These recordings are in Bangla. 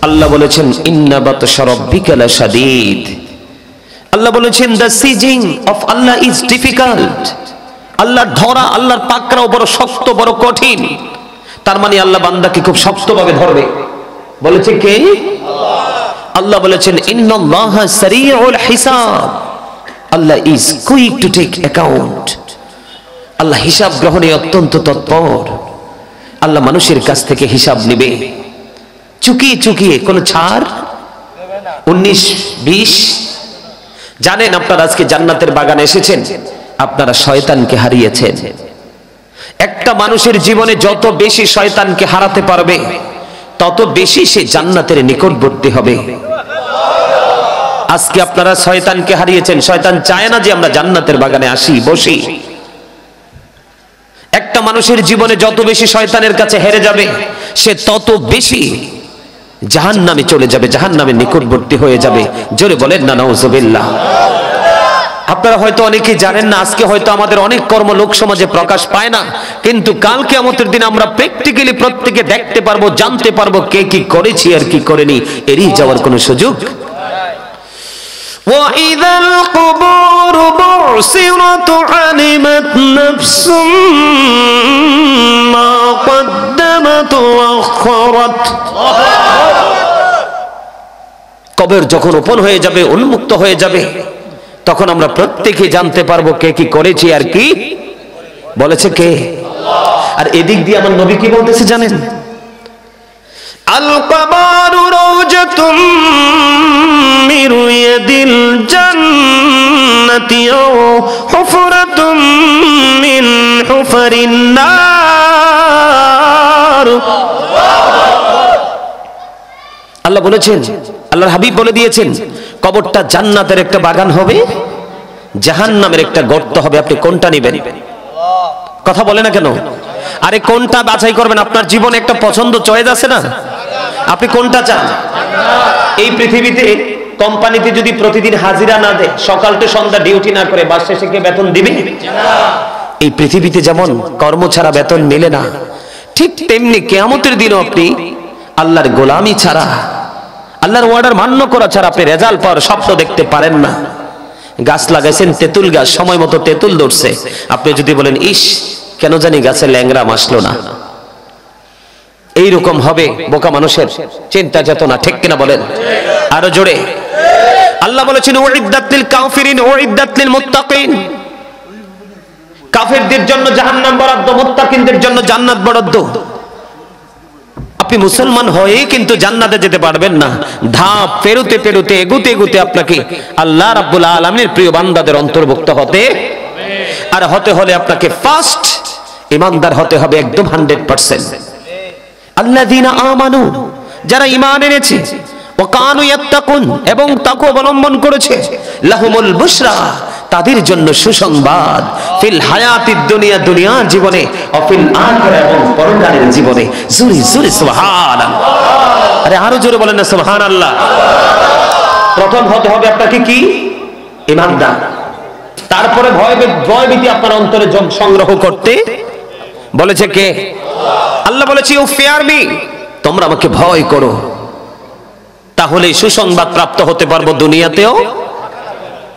আল্লাহ বলেছেন ইন্না বাতশা রাব্বিকা লাশাদীদ। আল্লাহ বলেছেন the seizing of Allah is difficult. আল্লাহর ধরা, আল্লাহর পাকড়াও বড় শক্ত, বড় কঠিন। তার মানে আল্লাহ বান্দাকে খুব শক্তভাবে ধরবে। বলেছে কে? আল্লাহ বলেছেন ইন্নাল্লাহা সারিউল হিসাব। আল্লাহ is quick to take account. আল্লাহ হিসাব গ্রহণে অত্যন্ত তৎপর। আল্লাহ মানুষের কাছ থেকে হিসাব নেবে চুকিয়ে চুকিয়ে, কোনো ছাড় 19-20। জানেন আপনারা আজকে জান্নাতের বাগানে এসেছেন, আপনারা শয়তানকে হারিয়েছেন। একটা মানুষের জীবনে যত বেশি শয়তানকে হারাতে পারবে তত বেশি সে জান্নাতের নিকটবর্তী হবে। আজকে আপনারা শয়তানকে হারিয়েছেন। শয়তান চায় না যে আমরা জান্নাতের বাগানে আসি, বসি। একটা মানুষের জীবনে যত বেশি শয়তানের কাছে হেরে যাবে সে তত বেশি জাহান্নামে চলে যাবে, জাহান্নামের নিকটবর্তী হয়ে যাবে। জোরে বলেন না নাউজুবিল্লাহ। আপনারা হয়তো অনেকেই জানেন না, আজকে হয়তো আমাদের অনেক কর্ম লোক সমাজে প্রকাশ পায় না, কিন্তু কাল কিয়ামতের দিন আমরা প্র্যাকটিক্যালি প্রত্যেকে দেখতে পারবো, জানতে পারবো কে কি করেছি আর কি করেনি। এড়িয়ে যাওয়ার কোনো সুযোগ। وَإِذَا الْقُبُورُ بُعْثِرَتْ عَلِمَتْ نَفْسٌ مَا قَدَّمَتْ وَأَخَّرَتْ। কবর যখন ওপেন হয়ে যাবে, উন্মুক্ত হয়ে যাবে, তখন আমরা প্রত্যেকে জানতে পারবো কে কি করেছি আর কি বলেছে কে। আর এদিক দিয়ে আমার নবী কি বলতেছে জানেন? আল কবরু রাওজাতুম মিন রিয়াদিল জান্নাতি ও হুফরাতুম মিন হুফারিন নার। আল্লাহ বলেছেন, আল্লাহর হাবিব বলে দিয়েছেন, কবরটা জান্নাতের একটা বাগান হবে, জাহান্নামের একটা গর্ত হবে। আপনি কোনটা নেবেন? কথা বলে না কেন? আরে কোনটা বাছাই করবেন? আপনার জীবনে একটা পছন্দ চয়েস আছে না, আপনি কোনটা চান? এই পৃথিবীতে কোম্পানিতে যদি প্রতিদিন হাজিরা না দেয়, সকাল থেকে সন্ধ্যা ডিউটি না করে, বাস শেষে গিয়ে বেতন দিবে? এই পৃথিবীতে যেমন কর্ম ছাড়া বেতন মেলে না, ঠিক তেমনি কিয়ামতের দিনও আপনি আল্লাহর গোলামি ছাড়া, আল্লাহর ওয়ার্ডার মান্য করা ছাড়া আপনি রেজাল্ট পাওয়ার স্বপ্ন দেখতে পারেন না। গাছ লাগাইছেন, তেঁতুল গাছ, সময় মতো তেঁতুল ধরছে, আপনি যদি বলেন ইস কেন জানি গাছে ল্যাংড়া আসলো না, এইরকম হবে বোকা মানুষের চিন্তা চেতনা, ঠিক কিনা বলেন? আরো জোরে। আল্লাহ বলেছেন উইদ্দাত লিল কাফিরিন উইদ্দাত লিল মুত্তাকিন। কাফেরদের জন্য জাহান্নাম বরাদ্দ, মুত্তাকিনদের জন্য জান্নাত বরাদ্দ। আপনি মুসলমান হয়ে কিন্তু জান্নাতে যেতে পারবেন না। ধাপ পেরোতে পেরোতে, এগুতে এগুতে আপনাকে আল্লাহ রাব্বুল আলামিনের প্রিয় বান্দাদের অন্তর্ভুক্ত হতে, আর হতে হলে আপনাকে ফার্স্ট ঈমানদার হতে হবে, একদম 100%। আল্লাযীনা আমানু, যারা ঈমান এনেছে, ওয়া কানু ইয়াত্তাকুন, এবং তাকওয়া অবলম্বন করেছে, লাহুমুল বুশরা, তাদের জন্য সুসংবাদ, ফিল হায়াতিদ দুনিয়া, দুনিয়ার জীবনে, ও ফিল আখিরা, এবং পরকালের জীবনে। জোরে জোরে সুবহানাল্লাহ। আরে আরো জোরে বলেন না সুবহানাল্লাহ। প্রথম হতে হবে আপনাকে কি? ঈমানদার। তারপরে ভয় ভীতি আপনার অন্তরে সংগ্রহ করতে বলেছে কে? আল্লাহ বলেছে ইউ ফিয়ার মি, তোমরা আমাকে ভয় করো, তাহলে সুসংবাদ প্রাপ্ত হতে পারবো দুনিয়াতেও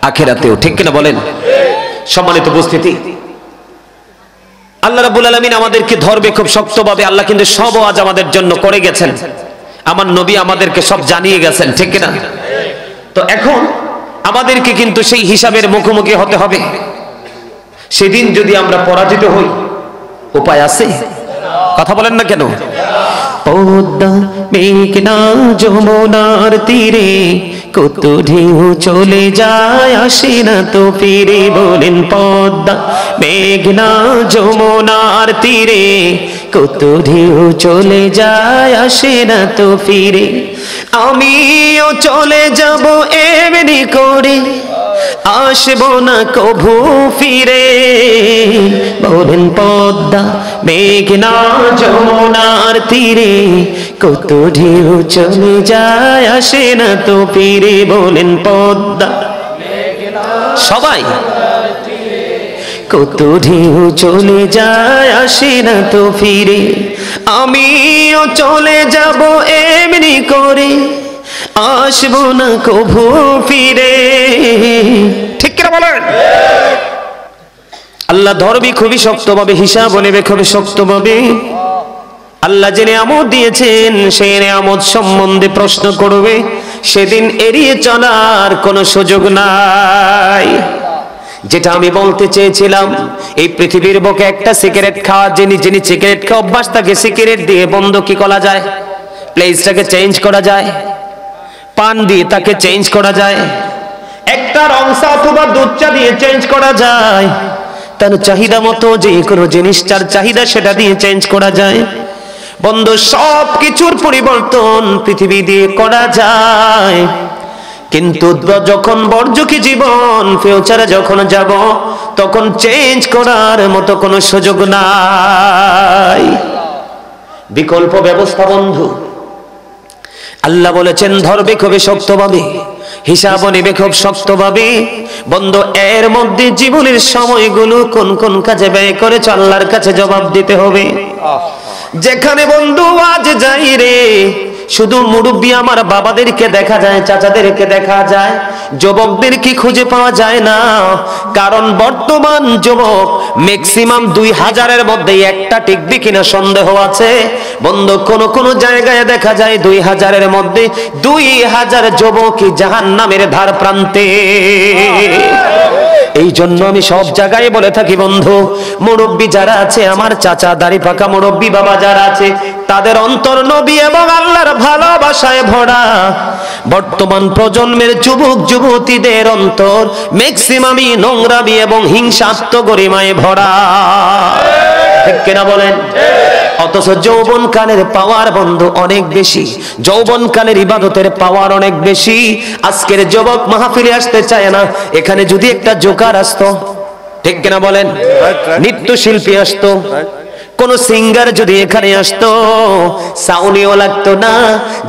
আখিরাতেও, ঠিক কিনা বলেন? সম্মানিত উপস্থিতি, আল্লাহ রাব্বুল আলামিন আমাদেরকে ধরবে খুব শক্তভাবে। আল্লাহ কিন্তু সব আজ আমাদের জন্য করে গেছেন, আমার নবী আমাদেরকে সব জানিয়ে গেছেন, ঠিক কিনা? তো এখন আমাদেরকে কিন্তু সেই হিসাবের মুখোমুখি হতে হবে। সেদিন যদি আমরা পরাজিত হই, উপায় আছে? কথা বলেন না কেন? পদ্মা মেঘনা যমুনার তীরে কত ঢেউ চলে যায়, আসে না তো ফিরে। বলেন পদ্মা মেঘনা যমুনার তীরে কত ঢেউ চলে যায়, আসে না তো ফিরে। আমিও চলে যাব এমনি করে, আসবো না কভু ফিরে। বলেন পদ্মা মেঘনা যমুনার তীরে কত ঢেউ চলে যায়, আসে না তো ফিরে। বলেন পদ্মা সবাই, কত ঢেউ চলে যায়, আসে না তো ফিরে। আমিও চলে যাব এমনি করে আসবো না কভু ফিরে। ঠিক কিনা বলেন? আল্লাহ ধরবি খুবই শক্তভাবে, হিসাব নেবে খুবই শক্তভাবে। আল্লাহ যে নিয়ামত দিয়েছেন সেই নিয়ামত সম্বন্ধে প্রশ্ন করবে, সেদিন এড়িয়ে চলার কোনো সুযোগ নাই। যেটা আমি বলতে চেয়েছিলাম, এই পৃথিবীর বুকে একটা সিগারেট খাওয়া, যিনি সিগারেট খাওয়া অভ্যাস থাকে, সিগারেট দিয়ে বন্ধ কি করা যায়? প্লেসটাকে চেঞ্জ করা যায়, পান দিয়ে তাকে চেঞ্জ করা যায়, একটা রংসা অথবা দুধ চা দিয়ে চেঞ্জ করা যায়, তার চাহিদা মতো যে কোনো জিনিসটার চাহিদা সেটা দিয়ে চেঞ্জ করা যায়। বন্ধু, সব কিছুর পরিবর্তন পৃথিবী দিয়ে করা যায়, কিন্তু যখন বর্জকি জীবন ফিউচারে যখন যাব, তখন চেঞ্জ করার মতো কোনো সুযোগ নাই, বিকল্প ব্যবস্থা। বন্ধু, আল্লাহ বলেছেন ধরবে খুবই শক্তভাবে, হিসাব নেবে খুব শক্তভাবে। বন্ধু, এর মধ্যে জীবনের সময়গুলো কোন কোন কাজে ব্যয় করেছ আল্লাহর কাছে জবাব দিতে হবে। যেখানে বন্ধু আজ যাই রে, শুধু মুরব্বী আমার বাবাদেরকে দেখা যায়, চাচাদেরকে দেখা যায়, যুবকদের কি খুঁজে পাওয়া যায় না। কারণ বর্তমান যুবক ম্যাক্সিমাম 2000-এর মধ্যে একটা টিকবে কিনা সন্দেহ আছে। বন্ধু, কোন কোন জায়গায় দেখা যায় 2000-এর মধ্যে 2000 যুবকই জাহান্নামের ধার প্রান্তে। এই জন্য আমি সব জায়গায় বলে থাকি বন্ধু, মুরব্বী যারা আছে, আমার চাচা দাড়ি পাকা মুরব্বী বাবা যারা আছে, তাদের অন্তর নবী এবং আল্লাহর ভালোবাসায় ভরা। বর্তমান প্রজন্মের যুবক যুবতীদের অন্তর ম্যাক্সিমামই নোংরামি এবং হিংসাত্মগরিমায় ভরা। ঠিক কিনা বলেন? অথচ যৌবনকালের পাওয়ার বন্ধু অনেক বেশি, যৌবনকালের ইবাদতের পাওয়ার অনেক বেশি। আজকের যুবক মাহফিলে আসতে চায় না, এখানে যদি একটা জোকার আসতো, ঠিক কিনা বলেন, নৃত্যশিল্পী আসতো, কোন সিঙ্গার যদি এখানে আসতো, সাউনিও লাগতো না,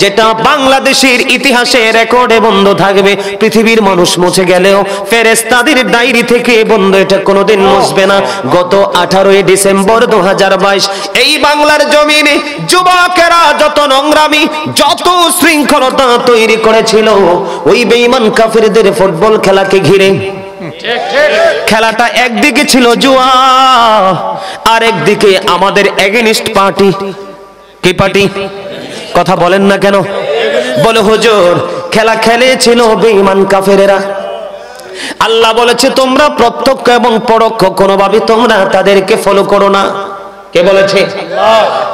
যেটা বাংলাদেশের ইতিহাসে রেকর্ডে বন্ধ থাকবে। পৃথিবীর মানুষ মুছে গেলেও ফেরেশতাদের ডায়েরি থেকে বন্ধু এটা কোনোদিন মুছবে না। গত 18 ডিসেম্বর 2022 এই বাংলার জমিনে যুবকেরা যত নোংরামি, যত শৃঙ্খলতা তৈরি করেছিল ওই বেঈমান কাফিরদের ফুটবল খেলাকে ঘিরে। খেলাটা একদিকে ছিল জুয়া, আর একদিকে আমাদের এগেনিস্ট পার্টি। কি পার্টি? কথা বলেন না কেন? বলে হুজুর, খেলা খেলেছিল বেঈমান কাফেরেরা। আল্লাহ বলেছে তোমরা প্রত্যক্ষ এবং পরোক্ষ কোনোভাবে তোমরা তাদেরকে ফলো করো না। কে বলেছে?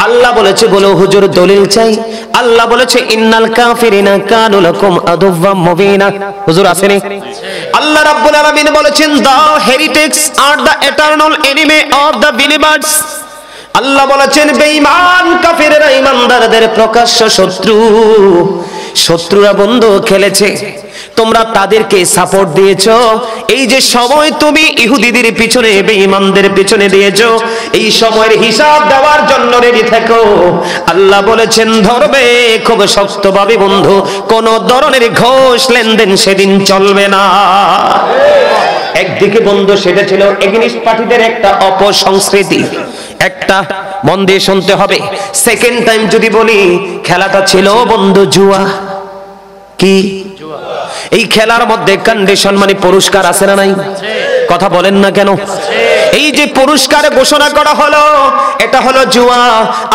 আল্লাহ বলেছে। বলে হুজুর দলিল চাই। আল্লাহ বলেছে ইন্নাল কাফিরিনা কানু লাকুম আদুওয়াম মুবিনা। হুজুর আসেনি? আল্লাহ রাব্বুল আলামিন বলেছেন দা হেরিটেক্স are the eternal enemy of the believers. আল্লাহ বলেছেন বেঈমান কাফিররা ঈমানদারদের প্রকাশ্য শত্রু। শত্রুরা বন্ধু খেলেছে, তোমরা তাদেরকে সাপোর্ট দিয়েছো। এই যে সময় তুমি ইহুদিদের পিছনে বেঈমানদের পিছনে দিয়েছো, এই সময়ের হিসাব দেওয়ার জন্য রেডি থেকো। আল্লাহ বলেছেন ধরবে খুব শক্তভাবে বন্ধু, কোন ধরনের ঘোষ লেনদেন সেদিন চলবে না। একদিকে বন্ধু সেটা ছিল এগেনিস্ট পার্টিদের একটা অপসংস্কৃতি, একটা মন দিয়ে শুনতে হবে। সেকেন্ড টাইম যদি বলি, খেলাটা ছিল বন্ধু জুয়া। কি? এই খেলার মধ্যে কন্ডিশন মানে পুরস্কার আছে না নাই? কথা বলেন না কেন? এই যে পুরস্কার ঘোষণা করা হলো, এটা হলো জুয়া।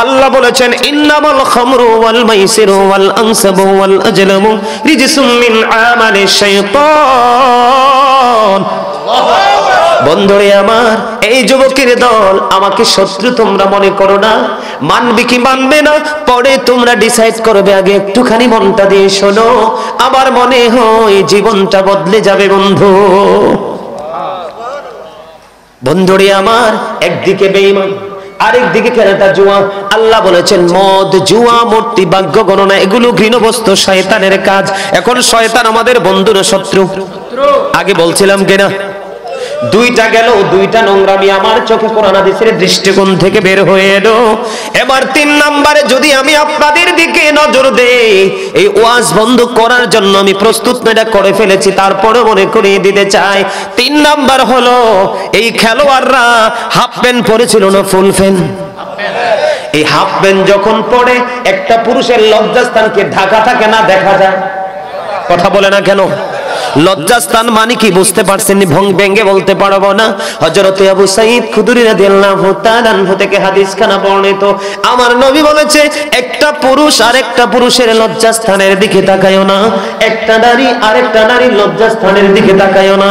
আল্লাহ বলেছেন ইন্নামাল খামরু ওয়াল মাইসিরু ওয়াল আনসাবু ওয়াল আজলামু রিজসুম মিন আমালিশ শাইতান। বন্ধুরে আমার, এই যুবকের দল আমাকে শত্রু তোমরা মনে করো না, মানবে কি মানবে না পরে তোমরা ডিসাইড করবে। আগে একটুখানি মনটা দিয়ে শোনো, আমার মনে হয় জীবনটা বদলে যাবে বন্ধু। বন্ধুরে আমার, একদিকে বেঈমান, আরেকদিকে খেলাটা জুয়া। আল্লাহ বলেছেন মদ, জুয়া, মূর্তি, ভাগ্য গণনা এগুলো ঘৃণবস্তু, শয়তানের কাজ। এখন শয়তান আমাদের বন্ধুর শত্রু। আগে বলছিলাম কিনা? দুইটা গেল, দুইটা নোংরামি আমার চোখে কোরআন হাদিসের দৃষ্টিকোণ থেকে বের হয়ে এলো। এবার 3 নম্বরে যদি আমি আপনাদের দিকে নজর দেই, এই ওয়াজ বন্ধ করার জন্য আমি প্রস্তুত এটা করে ফেলেছি, তারপরে মনে করিয়ে দিতে চাই। 3 নাম্বার হলো এই খেলোয়াড়রা হাফ প্যান্ট পরেছিল না ফুল প্যান্ট? এই হাফ প্যান্ট যখন পরে একটা পুরুষের লজ্জাস্থানকে ঢাকা থাকে না, দেখা যায়? কথা বলে না কেন? লজ্জাস্থান মানে কি বুঝতে পারছেন? ভেঙ্গে বলতে পারবো না। হযরত আবু সাঈদ খুদরি রাদিয়াল্লাহু তাআলা আনহু থেকে হাদিস খানা বর্ণিত, আমার নবী বলেছে, একটা পুরুষ আরেকটা পুরুষের লজ্জাস্থানের দিকে তাকায়ও না, একটা নারী আরেকটা নারীর লজ্জাস্থানের দিকে তাকায়ও না।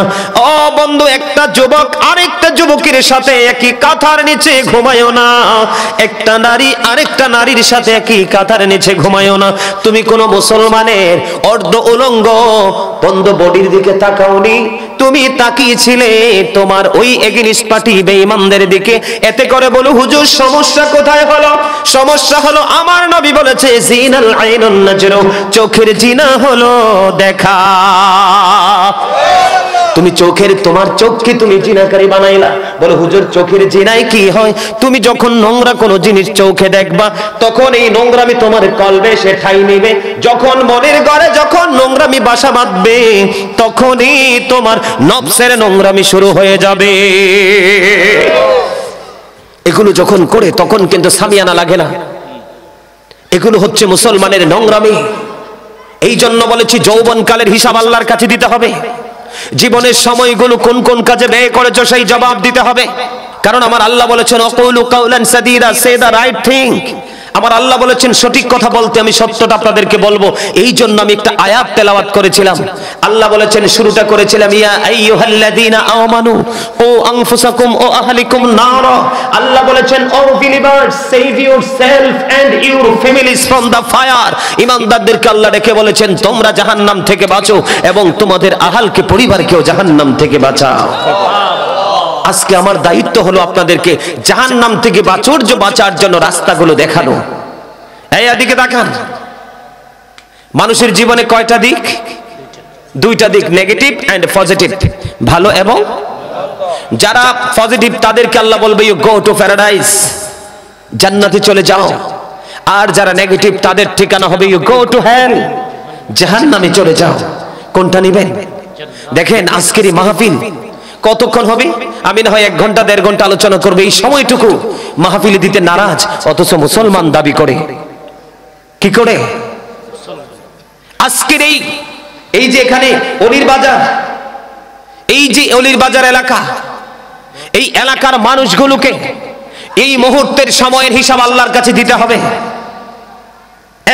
ও বন্ধু, একটা যুবক আরেকটা যুবকের সাথে একই কাঁথার নিচে ঘুমায়ও না, একটা নারী আরেকটা নারীর সাথে একই কাঁথার নিচে ঘুমায়ও না। তুমি কোন মুসলমানের অর্ধ উলঙ্গ বন্ধ বডির দিকে তাকাওনি, তুমি তাকিয়েছিলে তোমার ওই এগেইনস্ট পার্টি বেঈমানদের দিকে। এতে করে বলো, হুজুর সমস্যা কোথায় হলো? সমস্যা হলো আমার নবী বলেছে, জিনাল আইনুন নাজরু, চোখের জিনা হলো দেখা। তুমি তোমার চোখকে তুমি জিনাকারী বানাইলা। বলে হুজুর চোখের জিনায় কি হয়? তুমি যখন নোংরা কোনো জিনিস চোখে দেখবা, তখন এই নোংরামি তোমার কলবে সে ঠাঁই নিবে। যখন মনের ঘরে যখন নোংরামি বাসা বাঁধবে, তখনই তোমার নফসের নোংরামি শুরু হয়ে যাবে। এগুলো যখন করে তখন কিন্তু সামিয়ানা লাগে না। এগুলো হচ্ছে মুসলমানের নোংরামি। এই জন্য বলেছি, যৌবনকালের হিসাব আল্লাহর কাছে দিতে হবে। জীবনের সময়গুলো কোন কোন কাজে ব্যয় করেছো সেই জবাব দিতে হবে। কারণ আমার আল্লাহ বলেছেন, অকুলু কাউলান সাদীদা, সে দ্য রাইট থিং। আমার আল্লাহ বলেছেন সঠিক কথা বলতে, আমি সত্যটা আপনাদেরকে বলবো। এই জন্য আমি একটা আয়াত তেলাওয়াত করেছিলাম। আল্লাহ বলেছেন, শুরুটা করেছিলাম, ইয়া আইয়ুহাল্লাযীনা আমানু ও আনফুসাকুম ও আহলিকুম নারা। আল্লাহ বলেছেন, O believers, save yourself and your families from the fire. ঈমানদারদেরকে আল্লাহ ডেকে বলেছেন, তোমরা জাহান্নাম থেকে বাঁচো এবং তোমাদের আহলকে, পরিবারকেও জাহান্নাম থেকে বাঁচাও। আজকে আমার দায়িত্ব হলো আপনাদেরকে জাহান্নাম থেকে বাঁচার জন্য রাস্তাগুলো দেখানো। এই এদিকে তাকান। মানুষের জীবনে কয়টা দিক? দুইটা দিক, নেগেটিভ এন্ড পজিটিভ, ভালো এবং। যারা পজিটিভ তাদেরকে আল্লাহ বলবে, ইউ গো টু প্যারাডাইস, জান্নাতে চলে যাও। আর যারা নেগেটিভ তাদের ঠিকানা হবে, ইউ গো টু হেল, জাহান্নামে চলে যাও। কোনটা নেবেন? দেখেন আজকের এই মাহফিল কতক্ষণ হবে? আমি না হয় 1 ঘন্টা 1.5 ঘন্টা আলোচনা করবে, এই সময়টুকু মাহফিলে দিতে নারাজ, অথচ মুসলমান দাবি করে। কি করে? আজকের এই যে এখানে অলির বাজার, এই যে অলির বাজার এলাকা, এই এলাকার মানুষগুলোকে এই মুহূর্তের সময়ের হিসাব আল্লাহর কাছে দিতে হবে।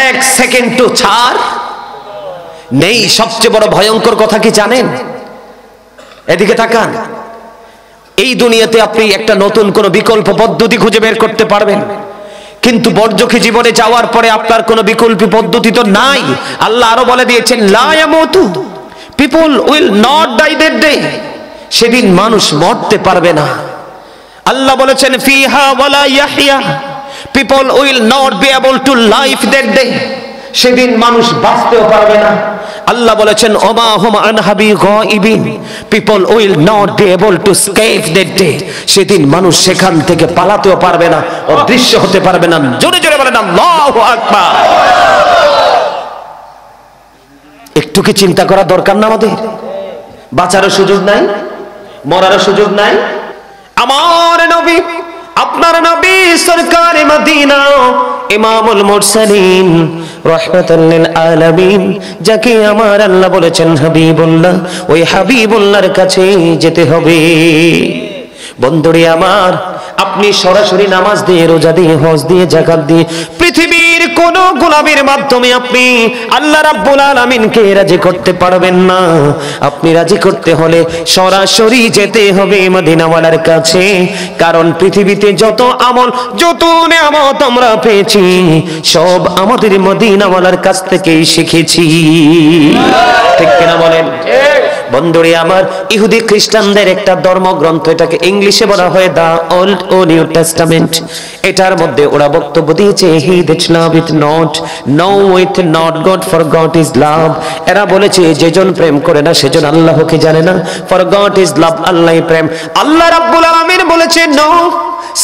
1 সেকেন্ড তো ছাড় নেই। সবচেয়ে বড় ভয়ঙ্কর কথা কি জানেন? এদিকে তাকান। এই দুনিয়াতে আপনি একটা নতুন কোন বিকল্প পদ্ধতি খুঁজে বের করতে পারবেন, কিন্তু বর্জখী জীবনে যাওয়ার পরে আপনার কোনো বিকল্প পদ্ধতি তো নাই। আল্লাহ আরো বলে দিয়েছেন, লা ইয়ামুতু, people will not die that day, সেদিন মানুষ মরতে পারবে না। আল্লাহ বলেছেন, ফিহা ওয়ালা ইয়াহইয়া, people will not be able to live that day, সেদিন মানুষ বাঁচতেও পারবে না। আল্লাহ বলেছেন, ওমা হুম আনহা বিগাইবিন, people will not be able to escape that day, সেদিন মানুষ সেখান থেকে পালাতেও পারবে না, অদৃশ্য হতে পারবে না। জোরে জোরে বলেন আল্লাহু আকবার। একটু কি চিন্তা করা দরকার না আমাদের? বাঁচারও সুযোগ নাই, মরারও সুযোগ নাই। আমার নবী, আপনার নবী সরকারে মদিনা, ইমামুল মুরসালিন, রাহমাতুল লিল আলামিন, যাকে আমার আল্লাহ বলেছেন হাবিবুল্লাহ, ওই হাবিবুল্লাহর কাছে যেতে হবে। বন্ধুরে আমার, আপনি সরাসরি নামাজ দিয়ে, রোজা দিয়ে, হজ দিয়ে, যাকাত দিয়ে, পৃথিবীর কোন গোলামের মাধ্যমে আপনি আল্লাহ রাব্বুল আলামিনকে রাজি করতে পারবেন না। আপনি রাজি করতে হলে সরাসরি যেতে হবে মদিনাওয়ালার কাছে। কারণ পৃথিবীতে যত আমল, যত নিয়ামত আমরা পেয়েছি, সব আমাদের মদিনাওয়ালার কাছ থেকেই শিখেছি। ঠিক কিনা বলেন? বন্ধুরে আমার, ইহুদি খ্রিস্টানদের একটা ধর্মগ্রন্থ, এটাকে ইংলিশে বলা হয় দা ওল্ড ও নিউ টেস্টামেন্ট। এটার মধ্যে ওরা বক্তব্য দিয়েছে, he that loveth not knoweth not God, for God is love। এরা বলেছে, যেজন প্রেম করে না সেজন আল্লাহকে জানে না, for God is love, আল্লাহই প্রেম। আল্লাহ রাব্বুল আলামিন বলেছে, নো,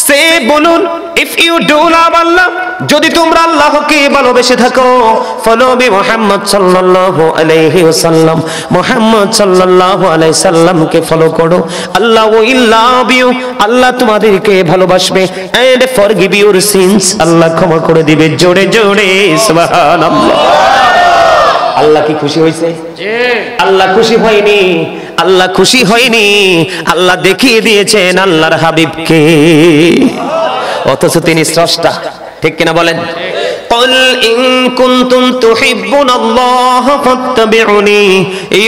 সে বলুন, if you do love Allah, যদি তোমরা আল্লাহকে ভালোবেসে থাকো ফলো বি মুহাম্মদ সাল্লাল্লাহু আলাইহি ওয়াসাল্লাম, মুহাম্মদ সাল্লাল্লাহু আলাইহি সাল্লামকে ফলো করো। আল্লাহ উইল লাভ ইউ, আল্লাহ তোমাদেরকে ভালোবাসবে। এন্ড ফরগিভ ইউর সিনস, আল্লাহ ক্ষমা করে দিবে। জোরে জোরে সুবহানাল্লাহ। আল্লাহ কি খুশি হয়েছে? আল্লাহ খুশি হয়নি? আল্লাহ খুশি হয়নি, আল্লাহ দেখিয়ে দিয়েছেন আল্লাহর হাবিবকে, অথচ তিনি স্রষ্টা। ঠিক কিনা বলেন? قل إن كنتم تحبون الله فاتبعوني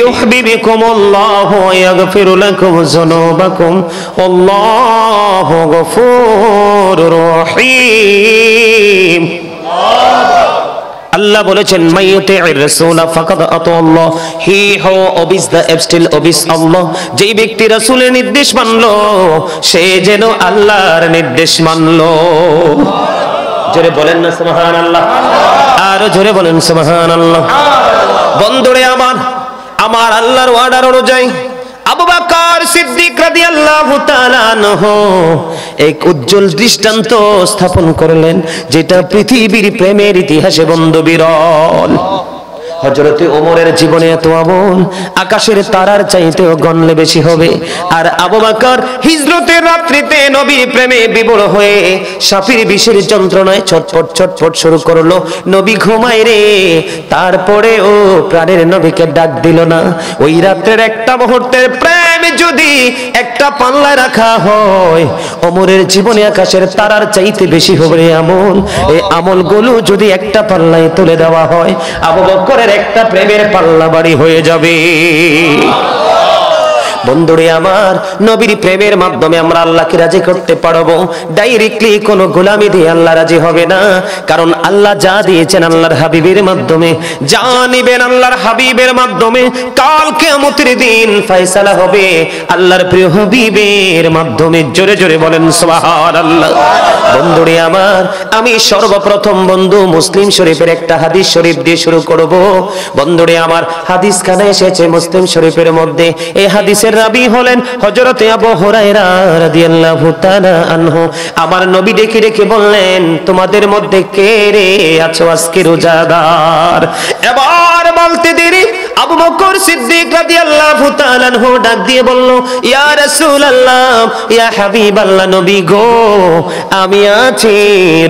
يحببكم الله ويغفر لكم ذنوبكم والله غفور رحيم। আল্লাহ বলেছেন মাইয়ুতি'ir রাসূলা ফাকাদ আতাআল্লাহ, হি হু ওবিস দ্য এবস্টিল ওবিস আল্লাহ। যেই ব্যক্তি রাসূলের নির্দেশ মানলো সে যেন আল্লাহর নির্দেশ মানলো। জোরে বলেন না সুবহানাল্লাহ, আর জোরে বলেন সুবহানাল্লাহ। বন্ধুরে আমার, আমার আল্লাহর অর্ডার অনুযায়ী আবু বকর সিদ্দিক রাদিয়াল্লাহু তাআলা আনহু এক উজ্জ্বল দৃষ্টান্ত স্থাপন করলেন, যেটা পৃথিবীর প্রেমের ইতিহাসে বন্ধু বিরল। হযরতে ওমরের জীবনে এত আমল আকাশের তারার চাইতেও গণলে বেশি হবে। আর আবু বকর হিজরতের রাত্রিতে নবীর প্রেমে বিভোর হয়ে সাপের বিষের যন্ত্রণায় ছটফট ছটফট শুরু করলো। নবী ঘুমায় রে, তারপরে ও প্রাণের নবীকে ডাক দিল না। ওই রাত্রের একটা মুহূর্তের প্রেম যদি একটা পাল্লায় রাখা হয়, ওমরের জীবনে আকাশের তারার চাইতে বেশি হবে আমল। এই আমলগুলো যদি একটা পাল্লায় তুলে দেওয়া হয়, আবু বকরের একটা প্রেমের পাল্লা বাড়ি হয়ে যাবে। বন্ধুরে আমার, নবীর প্রেমের মাধ্যমে আমরা আল্লাহকে রাজি করতে পারবো। ডাইরেক্টলি কোনো গোলামি দিয়ে আল্লাহ রাজি হবে না, কারণ আল্লাহ যা দিয়েছেন আল্লাহর হাবিবের মাধ্যমে, যা নিবেন আল্লাহর হাবিবের মাধ্যমে। কাল কিয়ামতের দিন ফয়সালা হবে আল্লাহর প্রিয় হাবিবের মাধ্যমে। জোরে জোরে বলেন সুবহানাল্লাহ। বন্ধুরে আমার, আমি সর্বপ্রথম বন্ধু মুসলিম শরীফের একটা হাদিস শরীফ দিয়ে শুরু করব। বন্ধুরে আমার, হাদিস খানে এসেছে মুসলিম শরীফের মধ্যে। এই হাদিসের রাবী হলেন হযরতে আবু হুরায়রা রাদিয়াল্লাহু তাআলা আনহু। আমার নবী ডেকে ডেকে বললেন, তোমাদের মধ্যে কে রে আছো আজকে রোজাদার? এবার বলতে দেরি আবু বকর সিদ্দিক রাদিয়াল্লাহু তাআলা আনহু ডাক দিয়ে বলল, ইয়া রাসূলুল্লাহ, ইয়া হাবিবাল্লাহ, নবী গো, আমি আছি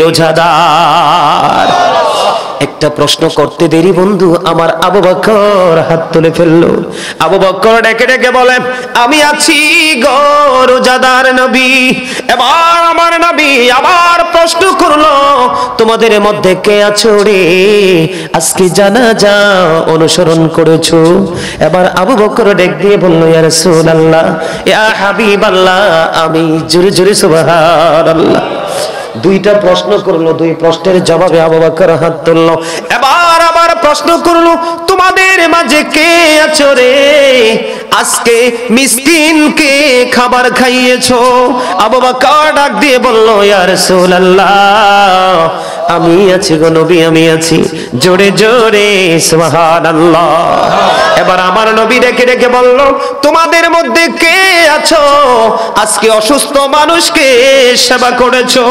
রোজাদার। একটা প্রশ্ন করতে দেরি বন্ধু আমার আবু বকর হাত তুলে ফেললো। আবু বকর ডেকে ডেকে বলে, আমি আছি গো রোজাদার নবী। এবার আমার নবী আবার প্রশ্ন করলো, তোমাদের মধ্যে কে আছো রে আজকে জানাজা অনুসরণ করেছো? এবার আবু বকর ডেক দিয়ে বলল, ইয়া রাসূলুল্লাহ, ইয়া হাবিবাল্লাহ, আমি। জোরে জোরে সুবহানাল্লাহ। দুইটা প্রশ্ন করলো, দুই প্রশ্নের জবাবে আবু বকর হাত তুললো। এবার আবার প্রশ্ন করলো, তোমাদের মাঝে কে আছো রে আজকে মিসকিনকে খাবার খাইয়েছো? আবু বকর ডাক দিয়ে বলল, ইয়া রাসূলুল্লাহ, আমি আছি গো নবী, আমি আছি। জোরে জোরে সুবহানাল্লাহ। এবার আমার নবী ডেকে ডেকে বলল, তোমাদের মধ্যে কে আছো আজকে অসুস্থ মানুষকে সেবা করেছো?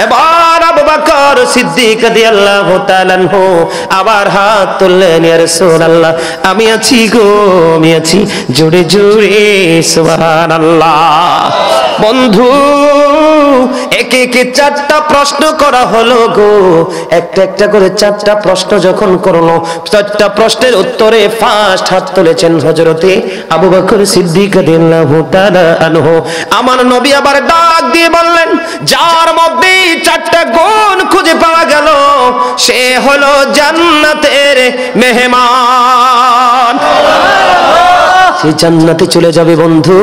এবার আবু বকর সিদ্দিক রাদিয়াল্লাহু তাআলা আনহু আবার হাত তুললেন, ইয়া রাসূলুল্লাহ, আমি আছি গো, আমি আছি। জোরে জোরে সুবহানাল্লাহ। বন্ধু, একে একে চারটা প্রশ্ন করা হলো গো। একটা একটা করে চারটা প্রশ্ন যখন করলো, চারটা প্রশ্নের উত্তরে ফার্স্ট হাত তুলেছেন হযরতে আবু বকর সিদ্দিক রাদিয়াল্লাহু তাআলা আনহু। আমার নবী আবার ডাক দিয়ে বললেন, যার মধ্যে চারটা গুণ খুঁজে পাওয়া গেল সে হলো জান্নাতের মেহমান। সে জান্নাতে চলে যাবে বন্ধু।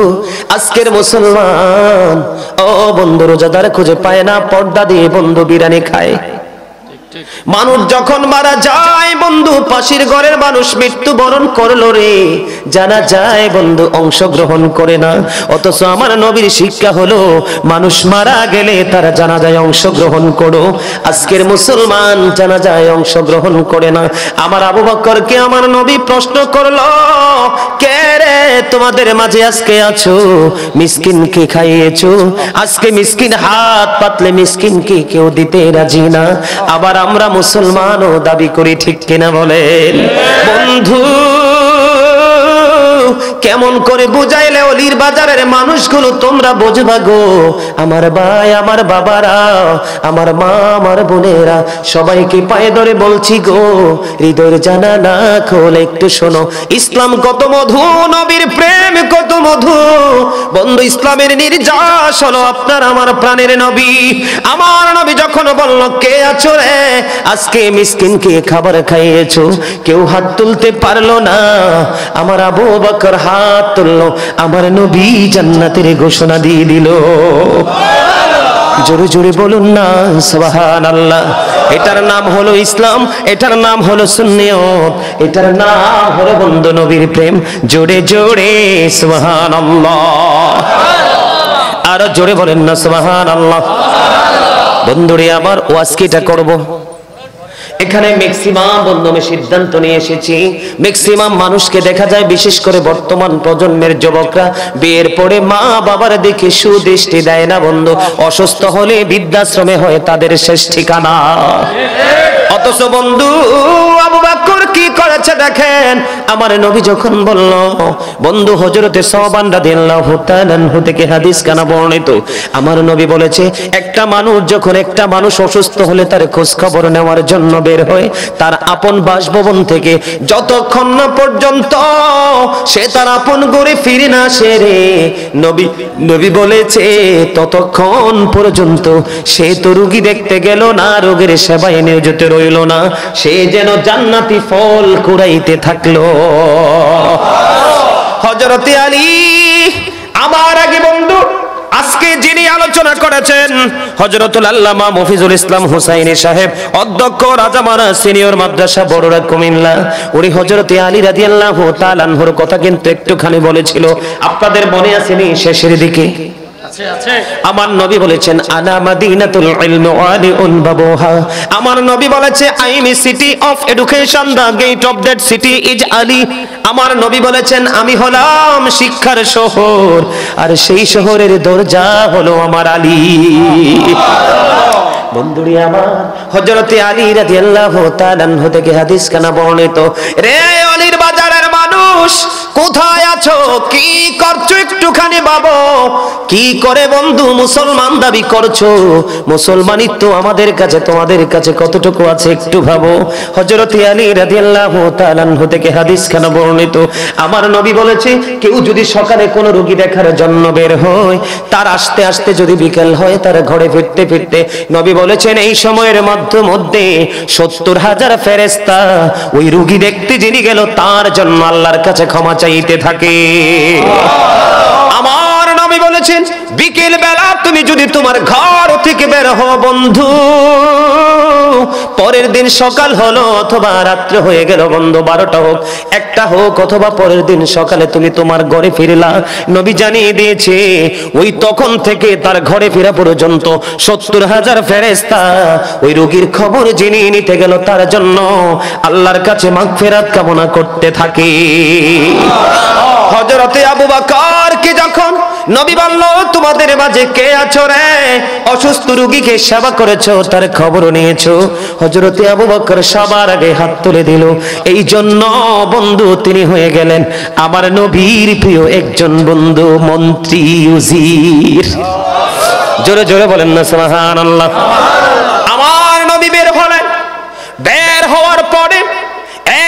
আজকের মুসলমান ও বন্ধু রোজাদার খুঁজে পায় না, পর্দা দিয়ে বন্ধু বিরিয়ানি খায়। মানুষ যখন মারা যায় বন্ধু, পাশের ঘরের মানুষ মৃত্যুবরণ করলো রে, জানা যায় বন্ধু অংশগ্রহণ করে না। অথচ আমার নবীর শিক্ষা হলো মানুষ মারা গেলে তারা জানাজায় অংশগ্রহণ করো। আজকের মুসলমান জানাজায় অংশগ্রহণ করে না। আমার আবু বকরকে আমার নবী প্রশ্ন করলো, কে রে তোমাদের মাঝে আজকে আছো, মিসকিনকে খাইয়েছো? আজকে মিসকিন হাত পাতলে মিসকিনকে কেউ দিতে রাজি না। আবার আমরা মুসলমানও দাবি করি, ঠিক কিনা বলেন বন্ধু? কেমন করে বুঝাইলে অলির বাজারের মানুষগুলো তোমরা বুঝবা গো? আমার ভাই, আমার বাবারা, আমার মা, আমার বোনেরা, সবাইকে পায়ে ধরে বলছি গো, হৃদয়ের জানালা খোল, একটু শোনো। ইসলাম কত মধু, নবীর প্রেম কত মধু বন্ধু। ইসলামের নির্যাস হলো আপনার আমার প্রাণের নবী। আমার নবী যখন বলল, কে আছো রে আজকে মিসকিনকে খাবার খাইয়েছো? কেউ হাত তুলতে পারলো না। আমার আবু বকর হাত তুললো, আমার নবী জান্নাতের ঘোষণা দিয়ে দিল। জোরে জোরে বলুন না সুবহানাল্লাহ। এটার নাম হলো ইসলাম, এটার নাম হলো সুন্নিয়ত, এটার নাম হলো বন্ধু নবীর প্রেম। জোরে জোরে সুবহানাল্লাহ। আর জোরে বলেন না সুবহানাল্লাহ। বন্ধুরে আমার ওয়াজ কিটা করব, এখানে ম্যাক্সিমাম বন্ধু আমি সিদ্ধান্ত নিয়ে এসেছি, ম্যাক্সিমাম মানুষকে দেখা যায়, বিশেষ করে বর্তমান প্রজন্মের যুবকরা বিয়ের পরে মা বাবার দিকে সুদৃষ্টি দেয় না বন্ধু। অসুস্থ হলে বৃদ্ধাশ্রমে হয় তাদের শেষ ঠিকানা। অথচ বন্ধু আবু বকর কি করেছে দেখেন। আমার নবী যখন বলল, বন্ধু হযরতে সাওবান রাদিয়াল্লাহু তাআলা আনহু থেকে হাদিস কানা বর্ণিত, আমার নবী বলেছে, একটা মানুষ অসুস্থ হলে তার খোঁজ খবর নেওয়ার জন্য বের হয় তার আপন বাসভবন থেকে, যতক্ষণ না পর্যন্ত সে তার আপন ঘরে ফিরে না আসে রে, নবী বলেছে ততক্ষণ পর্যন্ত সে তো রোগী দেখতে গেল না, রোগের সেবায় নিয়োজিত রইল না, সে যেন জান্নাতি ফল কুড়াইতে থাকলো। হযরতে আলী আমার আগে বন্ধু আজকে যিনি আলোচনা করেছেন, হযরতুল আল্লামা মফিজুল ইসলাম হুসাইনি সাহেব, অধ্যক্ষ রাজামারা সিনিয়র মাদ্রাসা বড়রা কুমিল্লা, উনি হযরতে আলী রাদিয়াল্লাহু তাআলা আনহুর কথা কিন্তু একটুখানি বলেছিল, আপনাদের মনে আছে নি শেষের দিকে? আমার নবী বলেছেন, আনা মাদিনাতুল ইলমি ওয়া আলিউন বাবুহা। আমার নবী বলেছে, I am city of education, the gate of that city is Ali. আমার নবী বলেছেন, আমি হলাম শিক্ষার শহর, আর সেই শহরের দরজা হলো আমার আলী। বন্ধুরি আমার হযরতে আলী রাদিয়াল্লাহু তাআলা আনহু থেকে হাদিস কানা বর্ণিত, রে অলির বাজারের মানুষ কোথায় আছো, কি করছো একটুখানি ভাবো। কি করে বন্ধু মুসলমান দাবি করছো? মুসলমানিত্ব আমাদের কাছে তোমাদের কাছে কতটুকু আছে একটু ভাবো। হযরতে আলী রাদিয়াল্লাহু তাআলা আনহু থেকে হাদিস খানা বর্ণিত, আমার নবী বলেছে, কেউ যদি সকালে কোনো রোগী দেখার জন্য বের হয়, তার আসতে আসতে যদি বিকেল হয়, তার ঘরে ফিরতে ফিরতে নবী বলেছেন এই সময়ের মধ্যে 70,000 ফেরেশতা ওই রোগী দেখতে যিনি গেল তার জন্য আল্লাহর কাছে ক্ষমা চাইতে থাকে। আমার নবী বলেছেন, বিকেল বেলা তুমি যদি তোমার ঘর থেকে বের হও বন্ধু, পরের দিন সকাল হলো অথবা রাত্রে হয়ে গেল বন্ধু, 12টা হোক 1টা হোক, অথবা পরের দিন সকালে তুমি তোমার ঘরে ফিরলা, নবী জানিয়ে দিয়েছে ওই তখন থেকে তার ঘরে ফেরা পর্যন্ত 70,000 ফেরেশতা ওই রোগীর খবর জেনে নিতে গেল, তার জন্য আল্লাহর কাছে মাগফিরাত কামনা করতে থাকে। হযরতে আবু বকর কে যখন নবী বলল, তোমাদের মাঝে কে আছো রে অসুস্থ রোগীকে সেবা করেছো, তার খবর নিয়েছো, হযরতে আবু বকর সবার আগে হাত তুলে দিল। এই জন্য বন্ধু তিনি হয়ে গেলেন আমার নবীর প্রিয় একজন বন্ধু, মন্ত্রী, উজির। জোরে জোরে বলেন না সুবহানাল্লাহ। আমার নবী বের হলেন, বের হওয়ার পরে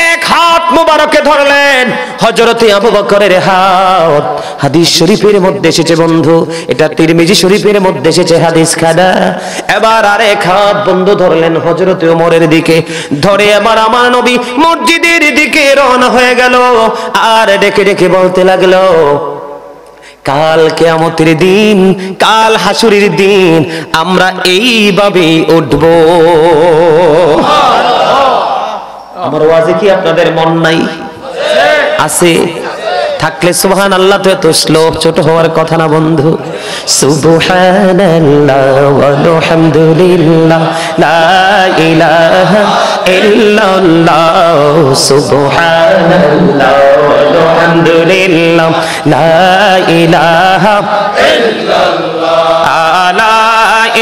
এক হাত মুবারকে ধরলেন হযরতে আবু বকরের হাত। হাদিস শরীফের মধ্যে এসেছে বন্ধু, এটা তিরমিজি শরীফের মধ্যে এসেছে হাদিস খানা। এবার আরেক হাত বন্ধু ধরলেন হযরতে ওমরের দিকে, ধরে এবার আমার নবী মসজিদের দিকে রওনা হয়ে গেল, আর ডেকে ডেকে বলতে লাগলো, কাল কিয়ামতের দিন, কাল হাসুরের দিন আমরা এইভাবে উঠব। আমার ওয়াজে কি আপনাদের মন নাই? আছে? থাকলে সুবহানাল্লাহ। তো এত শ্লোক ছোট হওয়ার কথা না বন্ধু। সুবহানাল্লাহ ওয়ালহামদুলিল্লাহ লা ইলাহা ইল্লাল্লাহ, সুবহানাল্লাহ ওয়ালহামদুলিল্লাহ লা ইলাহা ইল্লাল্লাহ, লা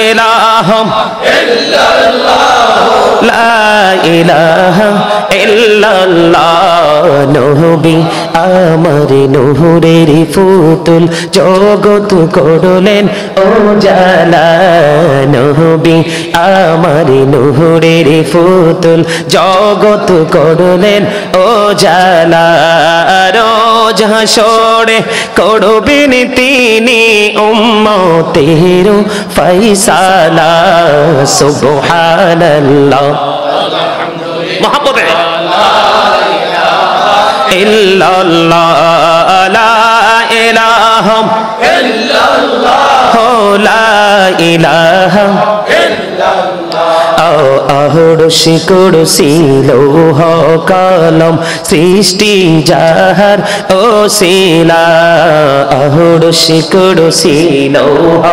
ইলাহা ইল্লাল্লাহ, লা ইলাহা ইল্লাল্লাহ। নবী আমার নূরের ফুতুল, জগৎ করলেন উজালা। নবী আমার নূরের ফুতুল, জগৎ করলেন উজালা। রোজ হাসরে করবেন তিনি উম্মতের ফয়সালা। সুবহানাল্লাহ মুহাম্মাদে ইল্লাল্লাহ, লা ইলাহা ইল্লাল্লাহ, লা ইলাহা আহরশি কুরসি লৌহ কলম সৃষ্টি যাহার ওসিলা। আহরশি কুরসি লৌহ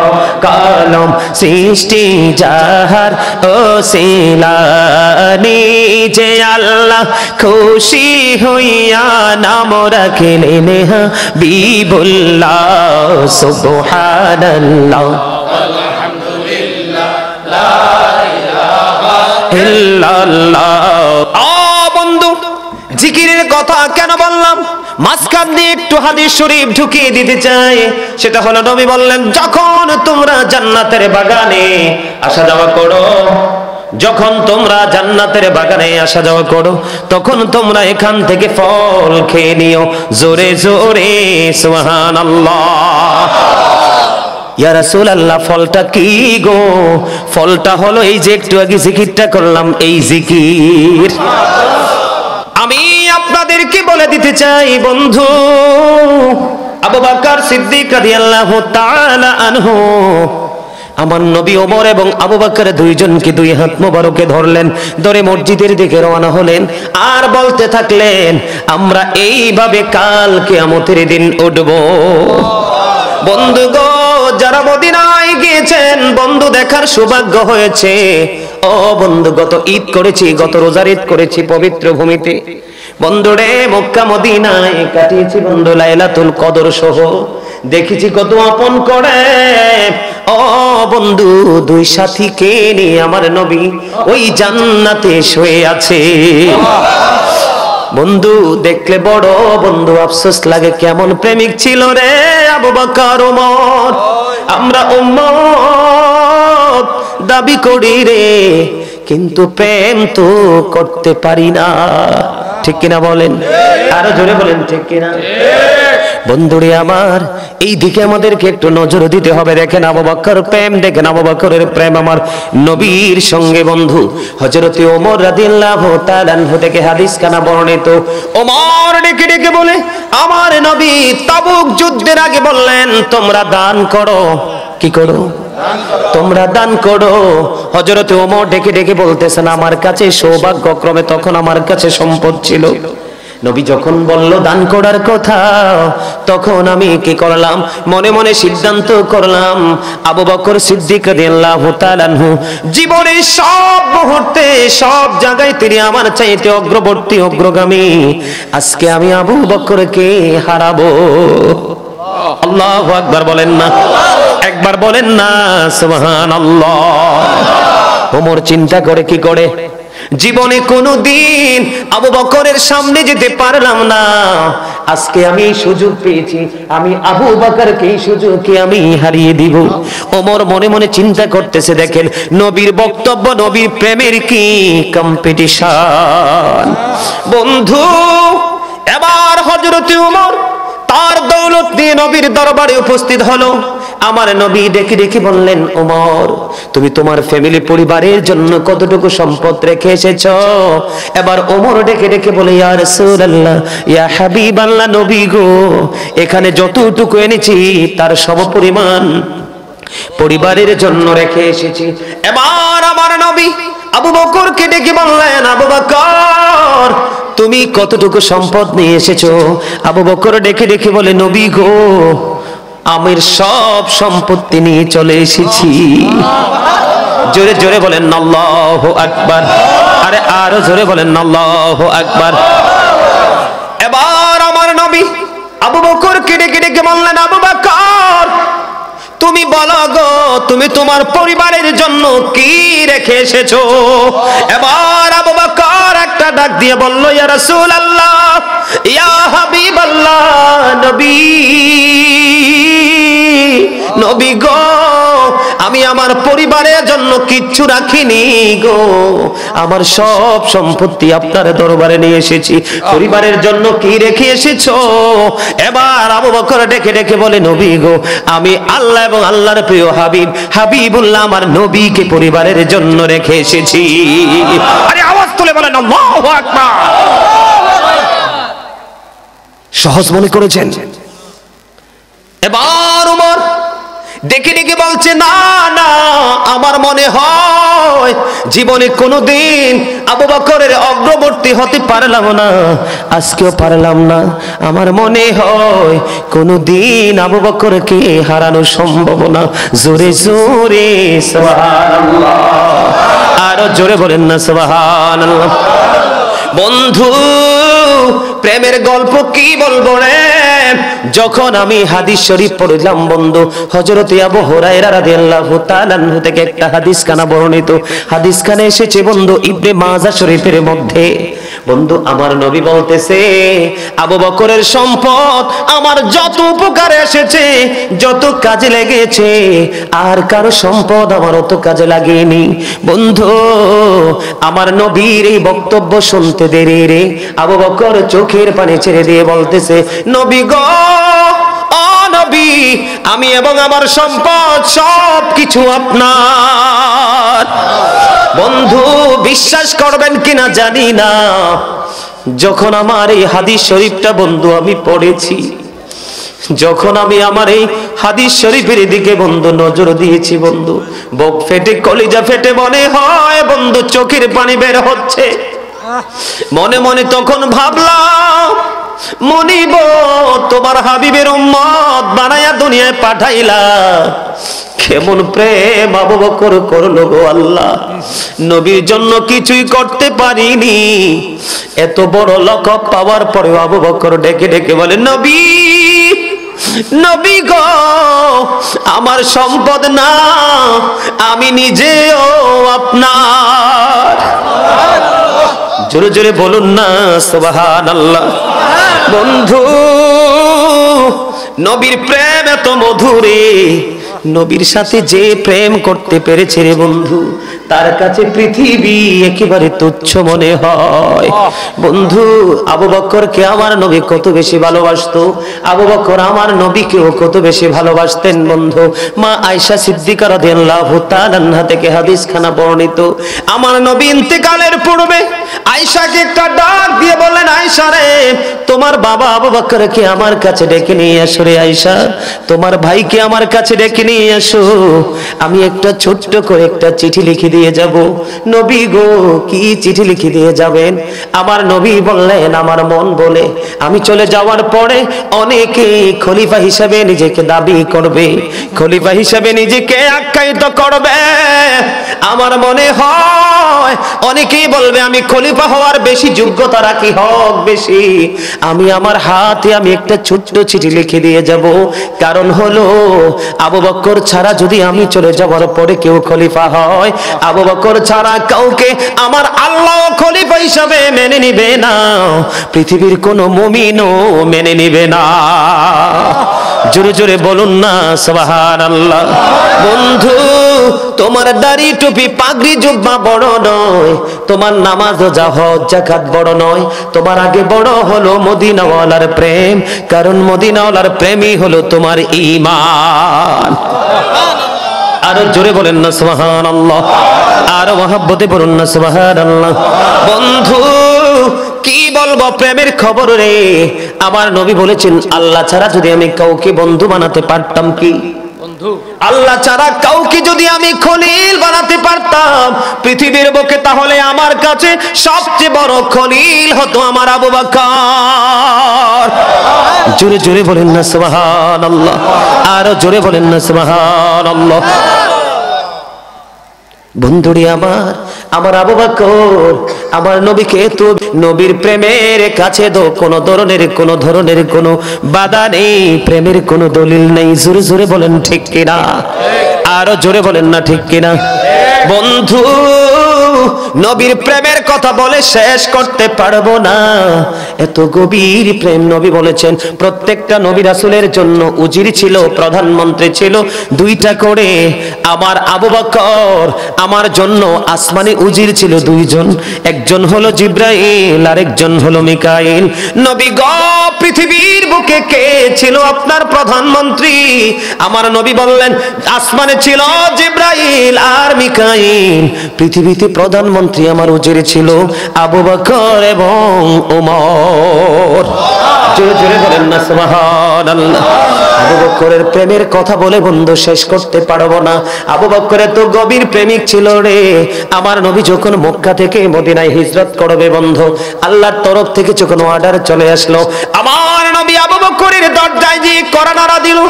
কলম সৃষ্টি যাহার ওসিলা। নিজে আল্লাহ খুশি হইয়া নাম রাখিলেন হাবিবুল্লাহ। সুবহানাল্লাহ বন্ধু, জিকিরের কথা কেন বললাম? মাঝখান দিয়ে একটু হাদিস শরীফ ঢুকিয়ে দিতে চাই। সেটা হলো নবী বললেন, যখন তোমরা জান্নাতের বাগানে আসা যাওয়া করো, যখন তোমরা জান্নাতের বাগানে আসা যাওয়া করো, তখন তোমরা এখান থেকে ফল খেয়ে নিও। জোরে জোরে সুবহানাল্লাহ। ইয়া রাসূলুল্লাহ, ফলটা কি গো? ফলটা হলো এই যে একটু আগে জিকিরটা করলাম, এই জিকির। আমি আপনাদেরকে বলে দিতে চাই বন্ধু, আবু বকর সিদ্দিক রাদিয়াল্লাহু তাআলা আনহু, আমার নবী ওমর এবং আবু বকর দুইজনকে দুই হাত মোবারকে ধরলেন, ধরে মসজিদের দিকে রওনা হলেন আর বলতে থাকলেন, আমরা এইভাবে কাল কিয়ামতের দিন উঠব। বন্ধু গো, যারা মদিনায় গিয়েছেন, বন্ধু দেখার সৌভাগ্য হয়েছে। ও বন্ধু, গত ঈদ করেছি, গত রোজার ঈদ করেছি পবিত্র ভূমিতে। বন্ধুরে, মক্কা মদিনায় কাটিয়েছি বন্ধু লাইলাতুল কদর সহ। দেখেছি কত আপন করে। ও বন্ধু, দুই সাথীকে নিয়ে আমার নবী ওই জান্নাতে শুয়ে আছে। বন্ধু দেখলে বড় বন্ধু আফসোস লাগে, কেমন প্রেমিক ছিল রে আবু বকর ওমর। আমরা উম্মত দাবি করি রে, কিন্তু প্রেম তো করতে পারি না। ঠিক কিনা বলেন? আরো জোরে বলেন, ঠিক কিনা? বন্ধুরে আমার, এই দিকে আমাদেরকে একটু নজর দিতে হবে। দেখেন আবু বকর প্রেম, দেখেন আবু বকরের প্রেম আমার নবীর সঙ্গে। বন্ধু হযরতে ওমর রাদিয়াল্লাহু তাআলা আনহু থেকে হাদিস কানা বর্ণিত। ওমর ডেকে ডেকে বলে, আমার নবী তাবুক যুদ্ধের আগে বললেন, তোমরা দান করো। কি করো? তোমরা দান করো। হযরতে ওমর ডেকে ডেকে বলতেছেন, আমার কাছে সৌভাগ্যক্রমে তখন আমার কাছে সম্পদ ছিল। নবী যখন বলল দান করার কথা, তখন আমি কি করলাম? মনে মনে সিদ্ধান্ত করলাম, আবু বকর সিদ্দিক রাদিয়াল্লাহু তাআলা আনহু জীবনের সব মুহূর্তে, সব জায়গায় তিনি আমার চাইতে অগ্রবর্তী, অগ্রগামী। আজকে আমি আবু বকরকে হারাবো। আল্লাহু আকবার বলেন না? একবার বলেন না সুবহানাল্লাহ। ওমর চিন্তা করে, কি করে? জীবনে কোনোদিন আবু বকরের সামনে যেতে পারলাম না, আজকে আমি সুযোগ পেয়েছি, আমি আবু বকরকে এই সুযোগকে আমি হারিয়ে দিব। ওমর মনে মনে চিন্তা করতেছে, দেখেন নবীর বক্তব্য, নবীর প্রেমের কি কম্পিটিশন। বন্ধু, এবার হযরতে ওমর তার দৌলত নিয়ে নবীর দরবারে উপস্থিত হলো। আমার নবী ডেকে ডেকে বললেন, ওমর তুমি তোমার ফ্যামিলি পরিবারের জন্য কতটুকু সম্পদ রেখে এসেছো? এবার ওমর ডেকে ডেকে বলে, ইয়া রাসূলুল্লাহ, ইয়া হাবিবাল্লাহ, নবী গো, এখানে যতটুকু এনেছি তার সমপরিমাণ পরিবারের জন্য রেখে এসেছি। এবার আমার নবী আবু বকরকে ডেকে বললেন, আবু বকর তুমি কতটুকু সম্পদ নিয়ে এসেছো? আবু বকর ডেকে ডেকে বলে, নবী গো, আমির সব সম্পত্তি নিয়ে চলে এসেছি। জোরে জোরে বলেন আল্লাহু আকবার। আরে আরো জোরে বলেন আল্লাহু আকবার। এবার আমার নবী আবু বকরকে ডেকে ডেকে বললেন, আবু বকর তুমি বলো গো, তুমি তোমার পরিবারের জন্য কি রেখে এসেছো? এবার আবু বকর একটা ডাক দিয়ে বলল, ইয়া রাসূলুল্লাহ, ইয়া হাবিবাল্লাহ, নবী, নবী গো, আমি আমার পরিবারের জন্য কিচ্ছু রাখিনি গো, আমার সব সম্পত্তি আপনার দরবারে নিয়ে এসেছি। পরিবারের জন্য কি রেখে এসেছো? এবার আবু বকর ডেকে ডেকে বলে, নবী গো, আমি আল্লাহ এবং আল্লাহর প্রিয় হাবিব হাবিবুল্লাহ আমার নবীকে পরিবারের জন্য রেখে এসেছি। আরে আওয়াজ তুলে বলেন আল্লাহু আকবার। সহজ মনে করেছেন? এবার ওমর ডেকে ডেকে বলছে, না না, আমার মনে হয় জীবনে কোনোদিন আবু বকরের অগ্রবর্তী হতে পারলাম না, আজকেও পারলাম না। আমার মনে হয় কোনোদিন আবু বকরকে হারানো সম্ভব না। জোরে জোরে সুবহানাল্লাহ, আরো জোরে বলেন না সুবহানাল্লাহ। বন্ধু, প্রেমের গল্প কি বলবো রে, যখন আমি হাদিস শরীফ পড়লাম বন্ধু, হযরত আবু হুরায়রা রাদিয়াল্লাহু তাআলা আনহু থেকে একটা হাদিস কানা বর্ণিত। হাদিস কানে এসেছে বন্ধু ইবনে মাজাহ শরীফের মধ্যে। বন্ধু, আমার নবী বলতেছে, আবু বকরের সম্পদ আমার যত উপকারে এসেছে, যত কাজে লেগেছে, আর কারো সম্পদ আমার অত কাজে লাগেনি। বন্ধু, আমার নবীর এই বক্তব্য শুনতে দেরি রে আবু বকর চোখের পানি ছেড়ে দিয়ে বলতেছে, নবী গো, ও নবী, আমি এবং আমার সম্পদ সব কিছু আপনার। বন্ধু, বিশ্বাস করবেন কিনা জানি না, যখন আমার এই হাদিস শরীফটা বন্ধু আমি পড়েছি, যখন আমি আমার এই হাদিস শরীফের দিকে বন্ধু নজর দিয়েছি, বন্ধু বুক ফেটে কলিজা ফেটে মনে হয় বন্ধু চোখের পানি বের হচ্ছে। মনে মনে তখন ভাবলাম, মনিব তোমার হাবিবের উম্মত বানায়া দুনিয়ায় পাঠাইলা, কেমন প্রেম আবু বকর করলো গো আল্লাহ। নবীর জন্য কিছুই করতে পারিনি, এত বড় লকব পাওয়ার পরে আবু বকর ডেকে ডেকে বলে, নবী, নবী গো, আমার সম্পদ না, আমি নিজেও আপনার। জোরে জোরে বলুন না সুবহানাল্লাহ। বন্ধু, নবীর প্রেম এত মধুরে, নবীর সাথে যে প্রেম করতে পেরেছে রে বন্ধু, তার কাছে পৃথিবী একেবারে তুচ্ছ মনে হয়। বন্ধু, আবু বকরকে আমার নবী কত বেশি ভালোবাসতো, আবু বকর আমার নবীকেও কত বেশি ভালোবাসতেন। বন্ধু, মা আয়েশা সিদ্দিকা রাদিয়াল্লাহু তাআলা আনহা থেকে হাদিস খানা বর্ণিত, আমার নবী ইন্তেকালের পূর্বে আয়েশাকে একটা ডাক দিয়ে বললেন, আয়েশা রে, তোমার বাবা আবু বকরকে আমার কাছে ডেকে নিয়ে আসো রে আয়েশা, তোমার ভাইকে আমার কাছে ডেকে নিয়ে আসো, আমি একটা ছোট্ট করে একটা চিঠি লিখে দিয়ে যাব। নবী গো, কি চিঠি লিখে দিয়ে যাবেন? আমার নবী বললেন, আমার মন বলে আমি চলে যাওয়ার পরে অনেকে খলিফা হিসেবে নিজেকে দাবি করবে, খলিফা হিসেবে নিজেকে আখ্যায়িত করবে। আমার মনে হয় অনেকেই বলবে আমি খলিফা হওয়ার বেশি যোগ্যতা রাখি, হক বেশি। আমি আমার হাতে আমি একটা ছোট্ট চিঠি লিখে দিয়ে যাব, কারণ হলো আবু বকর ছাড়া যদি আমি চলে যাওয়ার পরে কেউ খলিফা হয়, আবু বকর ছাড়া কাউকে আমার আল্লাহ খলিফা হিসাবে মেনে নিবে না, পৃথিবীর কোনো মুমিনও মেনে নিবে না। জোরে জোরে বলুন না সুবহানাল্লাহ। বন্ধু, তোমার দাড়ি টুপি পাগড়ি জুব্বা বড় নয়, তোমার নামাজ রোজা হজ যাকাত বড় নয়, তোমার আগে বড় হলো মদিনাওয়ালার প্রেম, কারণ মদিনাওয়ালার প্রেমই হলো তোমার ঈমান। আরো জোরে বলেন না সুবহানাল্লাহ, আরো মহব্বতে বলুন না সুবহানাল্লাহ। বন্ধু কি বলবো প্রেমের খবর রে। আমার নবী বলেছেন আল্লাহ ছাড়া যদি আমি কাউকে বন্ধু বানাতে পারতাম, কি আল্লাহ ছাড়া কাউকে যদি আমি খলিল বানাতে পারতাম পৃথিবীর বুকে, তাহলে আমার কাছে সবচেয়ে বড় খলিল হতো আমার আবু বকর। জোরে জোরে বলেন না সুবহানাল্লাহ, আরো জোরে বলেন না সুবহানাল্লাহ। বন্ধুরি আমার আবু বকর আমার নবীকে তো নবীর প্রেমের কাছে তো কোনো ধরনের কোনো বাধা নেই, প্রেমের কোনো দলিল নেই। জোরে জোরে বলেন ঠিক কিনা, আরো জোরে বলেন না ঠিক কিনা। বন্ধু নবীর প্রেমের কথা বলে শেষ করতে পারবো না, এত গভীর প্রেম। নবী বলেছেন প্রত্যেকটা নবী রাসূলের জন্য উজির ছিল, প্রধানমন্ত্রী ছিল দুইটা করে। আমার আবু বকর আমার জন্য আসমানে উজির ছিল দুইজন, একজন হলো জিবরাইল আর একজন হলো মিকাইল। নবী গো পৃথিবীর বুকে কে ছিল আপনার প্রধানমন্ত্রী? আমার নবী বললেন আসমানে ছিল জিবরাইল আর মিকাইল, পৃথিবীতে প্রধানমন্ত্রী আমার উজির ছিল আবু বকর এবং ওমর। জোরে জোরে বলেন না সুবহানাল্লাহ। আবু বকরের প্রেমের কথা বলে বন্ধু শেষ করতে পারবো না। আবু বকরের তো গভীর প্রেমিক ছিল রে। আমার নবী যখন মক্কা থেকে মদিনায় হিজরত করবে বন্ধু, আল্লাহর তরফ থেকে যখন অর্ডার চলে আসলো, আমার নবী আবু বকরের দরজায় যে কড়া নাড়া দিল,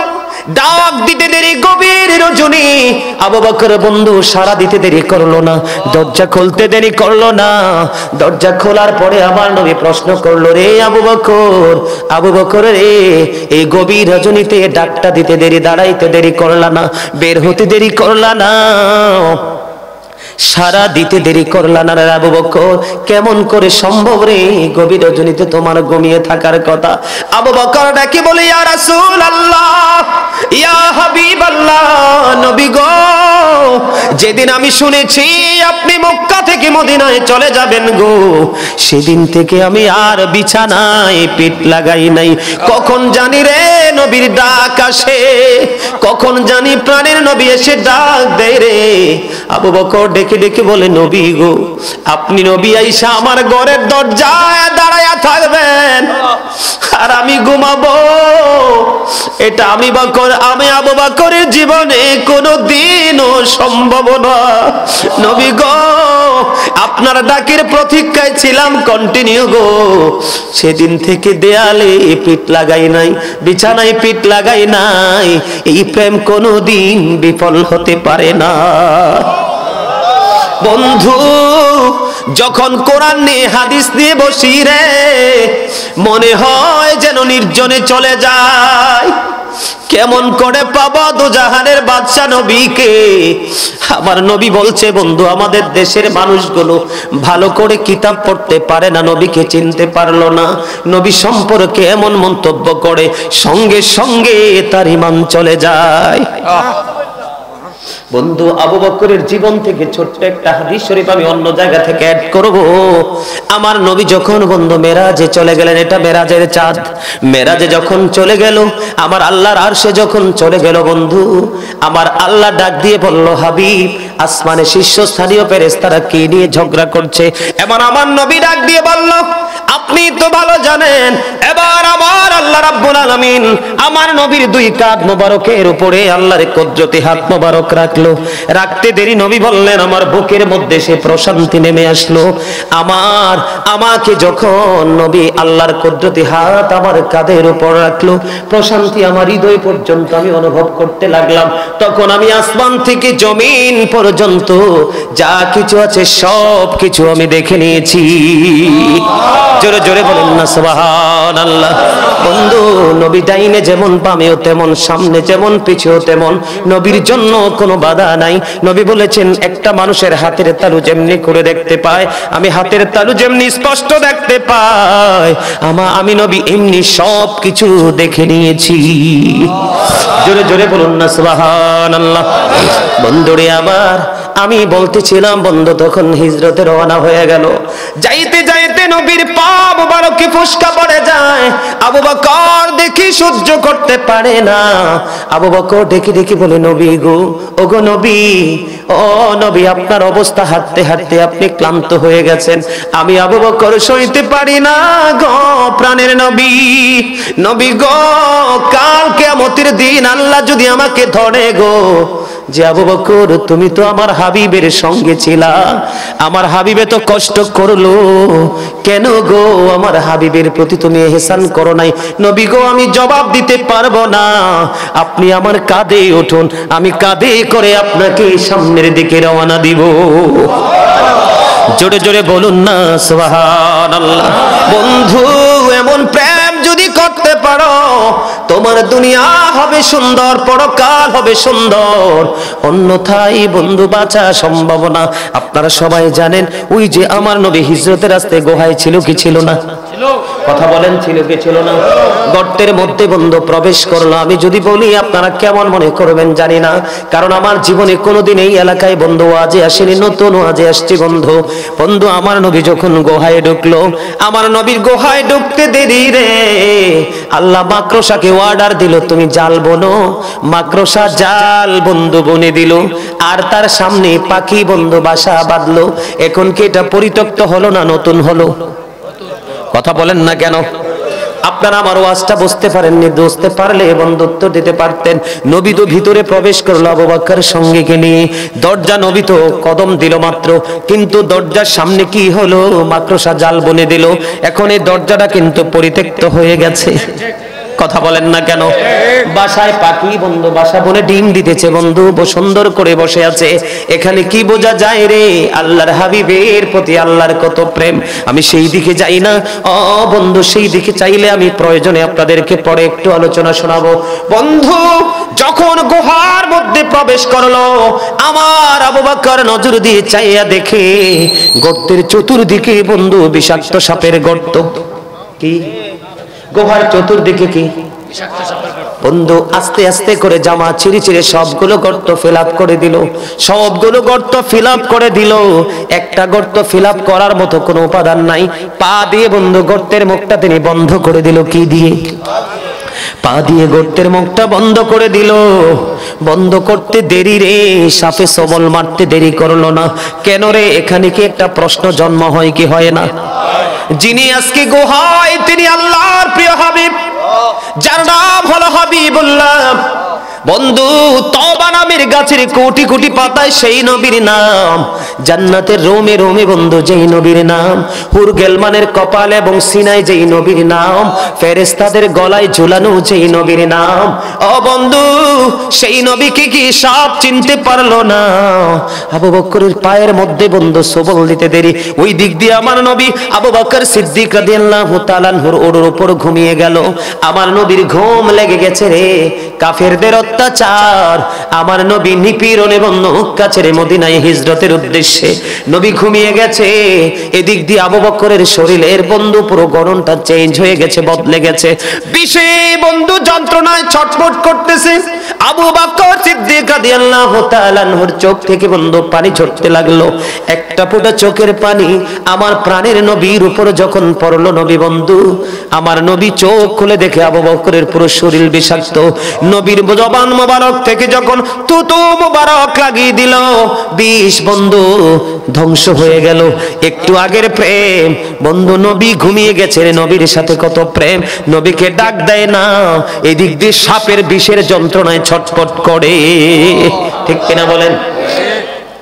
ডাক দিতে দেরি গভীর রজনী। আবু বকর বন্ধু সারা দিতে দেরি করলো না, দরজা খুলতে দেরি করলো না। দরজা খোলার পরে আমার নবী প্রশ্ন করলো, রে আবু বকর রে, এই গভীর রজনীতে ডাকটা দিতে দেরি, দাঁড়াইতে দেরি করলা না, বের হতে দেরি করলা না, সারা দিতে দেরি করলা না রে আবু বকর? কেমন করে সম্ভব রে, গভীর রজনীতে তোমার ঘুমিয়ে থাকার কথা। আবু বকর ডাকি বলে, ইয়া রাসূলুল্লাহ, ইয়া হাবিবাল্লাহ, নবী গো, যেদিন আমি শুনেছি আপনি মক্কা থেকে মদিনায় চলে যাবেন গো, সেদিন থেকে আমি আর বিছানায় পিঠ লাগাই নাই। কখন জানি রে নবীর ডাক আসে, কখন জানি প্রাণের নবী এসে ডাক দেয় রে। আবু বকর ডেকে ডেকে বলে, নবী গো, আপনি নবী আইসা আমার ঘরের দরজায় দাঁড়ায়া থাকবেন আর আমি ঘুমাবো, এটা আমি আবু বকরের জীবনে কোনোদিনও সম্ভব না। নবী গো, আপনার ডাকের প্রতীক্ষায় ছিলাম কন্টিনিউ গো, সেদিন থেকে দেয়ালে পিঠ লাগাই নাই, বিছানায় পিঠ লাগাই নাই। এই প্রেম কোনোদিন বিফল হতে পারে না। বন্ধু যখন কোরআন নিয়ে হাদিস নিয়ে বসি রে, মনে হয় যেন নির্জনে চলে যায়। কেমন করে পাবো দুজাহানের বাদশা নবীকে? আমার নবী বলছে বন্ধু, আমাদের দেশের মানুষগুলো ভালো করে কিতাব পড়তে পারে না, নবীকে চিনতে পারলো না। নবী সম্পর্কে এমন মন্তব্য করে সঙ্গে সঙ্গে তার ঈমান চলে যায়। বন্ধু আবু বকরের জীবন থেকে ছোট্ট একটা হাদিস শরীফ আমি অন্য জায়গা থেকে অ্যাড করব। আমার নবী যখন বন্ধু মেরাজে চলে গেলেন, এটা মেরাজের চাঁদ, মেরাজে যখন চলে গেল, আমার আল্লাহর আরশে যখন চলে গেল বন্ধু, আমার আল্লাহ ডাক দিয়ে বলল, হাবিব, আসমানে শীর্ষস্থানীয় ফেরেশতারা কি নিয়ে ঝগড়া করছে? এবার আমার নবী ডাক দিয়ে বলল, আপনি তো ভালো জানেন। এবার আমার আল্লাহ রাব্বুল আলামিন আমার নবীর দুই কাঁধ মোবারকের উপরে আল্লাহর কুদরতি হাত মোবারক রাখলো। রাখতে দেরি নবী বললেন, আমার বুকের মধ্যে সে প্রশান্তি নেমে আসলো। আমাকে যখন নবী আল্লাহর কুদরতি হাত আমার কাঁধের উপর রাখলো, প্রশান্তি আমার হৃদয় পর্যন্ত আমি অনুভব করতে লাগলাম। তখন আমি আসমান থেকে জমিন পর্যন্ত যা কিছু আছে সব কিছু আমি দেখে নিয়েছি। জোরে জোরে বলেন না সুবহানাল্লাহ। বন্ধু নবী ডাইনে যেমন বামেও তেমন, সামনে যেমন পিছেও তেমন, নবীর জন্য কোনো বাধা নাই। নবী বলেছেন একটা মানুষের হাতের তালু যেমনি করে দেখতে পায়, আমি হাতের তালু যেমনি স্পষ্ট দেখতে পাই, আমি নবী এমনি সব কিছু দেখে নিয়েছি। জোরে জোরে বলুন না সুবহানাল্লাহ। বন্ধুরে আমার, আমি বলতেছিলাম বন্ধু তখন হিজরতে রওনা হয়ে গেল। যাইতে যাইতে নবীর পা মুবারকে ফসকা পড়ে যায়। আবু বকর দেখি সহ্য করতে পারে না। আবু বকর দেখি দেখি বলে, নবী গো, ওগো নবী, ও নবী, আপনার অবস্থা হাঁটতে হাঁটতে আপনি ক্লান্ত হয়ে গেছেন, আমি আবু বকর সইতে পারি না গো প্রাণের নবী। নবী গো, কাল কিয়ামতের দিন আল্লাহ যদি আমাকে ধরে গো, যে আবু বকর তুমি তো আমার হাবিবের সঙ্গে ছিলা, আমার হাবিবে তো কষ্ট করলো, কেন গো আমার হাবিবের প্রতি তুমি ইহসান করো নাই? নবী গো, আমি জবাব দিতে পারবো না, আপনি আমার কাঁধে উঠুন, আমি কাঁধে করে আপনাকে সামনের দিকে রওনা দিব। জোরে জোরে বলুন না সুবহানাল্লাহ। বন্ধু, এমন প্রেম যদি করতে পারো, তোমার দুনিয়া হবে সুন্দর, পরকাল হবে সুন্দর, অন্যথায় বন্ধু বাঁচা সম্ভব না। আপনারা সবাই জানেন, ওই যে আমার নবী হিজরতের রাস্তায় গুহায় ছিল কি ছিল না? কথা বলেন, ছিল কি ছিল না? গর্তের মধ্যে বন্ধু প্রবেশ করলো। আমি যদি বলি আপনারা কেমন মনে করবেন জানি না, কারণ আমার জীবনে কোনোদিন এই এলাকায় বন্ধু ওয়াজে আসেনি, নতুন ওয়াজে আসছি বন্ধু। বন্ধু, আমার নবী যখন গুহায় ঢুকলো, আমার নবীর গুহায় ঢুকতে দেরি রে, আল্লাহ মাকড়সাকে অর্ডার দিল, তুমি জাল বোনো। মাকড়সা জাল বন্ধু বনে দিল, আর তার সামনে পাখি বন্ধু বাসা বাঁধলো। এখন কি এটা পরিত্যক্ত হলো না নতুন হলো? কথা বলেন না কেন? আপনারা আমার ওয়াজটা বুঝতে পারেননি, বুঝতে পারলে বন্ধুত্ব দিতে পারতেন। নবী তো ভিতরে প্রবেশ করলো আবু বকর সঙ্গে নিয়ে, দরজা নবী তো কদম দিল মাত্র, কিন্তু দরজার সামনে কি হলো? মাকড়সা জাল বনে দিল। এখন এই দরজাটা কিন্তু পরিত্যক্ত হয়ে গেছে। কথা বলেন না কেন? বাসায় পাখি বন্ধু বাসা বনে ডিম দিতেছে বন্ধু, সুন্দর করে বসে আছে। এখানে কি বোঝা যায় রে? আল্লাহর হাবিবের প্রতি আল্লাহর কত প্রেম। আমি সেই দিকে যাই না ও বন্ধু, সেই দিকে চাইলে আমি প্রয়োজনে আপনাদেরকে পরে একটু আলোচনা শোনাবো। বন্ধু যখন গুহার মধ্যে প্রবেশ করলো, আমার আবু বকর নজর দিয়ে চাইয়া দেখে গর্তের চতুর্দিকে বন্ধু বিষাক্ত সাপের গর্ত। কি গুহার চতুর্দিকে কি বন্ধু? আস্তে আস্তে করে জামা ছিঁড়ে ছিঁড়ে সবগুলো গর্ত ফিল আপ করে দিল, সবগুলো গর্ত ফিল আপ করে দিল। একটা গর্ত ফিল আপ করার মতো কোনো উপাদান নাই। পা দিয়ে বন্ধু গর্তের মুখটা তিনি বন্ধ করে দিল। কি দিয়ে? পা দিয়ে গর্তের মুখটা বন্ধ করে দিল। বন্ধ করতে দেরি রে, সাপে সবল মারতে দেরি করলো না। কেন রে? এখানে কি একটা প্রশ্ন জন্ম হয় কি হয় না? যিনি আজকে গুহায়, তিনি আল্লাহর প্রিয় হাবিব, যার নাম হলো হাবিবুল্লাহ। বন্ধু তওবা নামের গাছের কোটি কোটি পাতায় সেই নবীর নাম, জান্নাতের রোমে রোমে বন্ধু যেই নবীর নাম, হুর গেলমানের কপাল এবং সিনায় যেই নবীর নাম, ফেরেশতাদের গলায় ঝুলানো যেই নবীর নাম। ও বন্ধু, সেই নবীকে কি সব চিনতে পারলো না? আবু বকরের পায়ের মধ্যে বন্ধু সবল দিতে দেরি, ওই দিক দিয়ে আমার নবী আবু বকর সিদ্দিক রাদিয়াল্লাহু তাআলা আনহুর ওড়ের উপর ঘুমিয়ে গেল। আমার নবীর ঘুম লেগে গেছে রে, কাফেরদের অত্যাচার, আমার নবী নিপীড়নে বন্ধু মক্কা ছেড়ে মদিনায় হিজরতের উদ্দেশ্যে নবী ঘুমিয়ে গেছে। এদিক দিয়ে আবু বকরের শরীরের বন্ধু পুরো গড়নটা চেঞ্জ হয়ে গেছে, বদলে গেছে। বিষে বন্ধু যন্ত্রণায় ছটফট করতেছে। আবু বকর সিদ্দিক রাদিয়াল্লাহু তাআলা আনহুর চোখ থেকে বন্ধু পানি ঝরতে লাগলো। একটা ফোঁটা চোখের পানি আমার প্রাণের নবীর উপর যখন পড়লো, নবী বন্ধু, আমার নবী চোখ খুলে দেখে আবু বকরের পুরো শরীর বিষাক্ত। নবীর জবান মোবারক থেকে যখন তুতু মোবারক লাগিয়ে দিল, বিষ বন্ধু ধ্বংস হয়ে গেল। একটু আগের প্রেম বন্ধু, নবী ঘুমিয়ে গেছে রে, নবীর সাথে কত প্রেম, নবীকে ডাক দেয় না। এদিক দিয়ে সাপের বিষের যন্ত্রণায় ছটফট করে, ঠিক কিনা বলেন?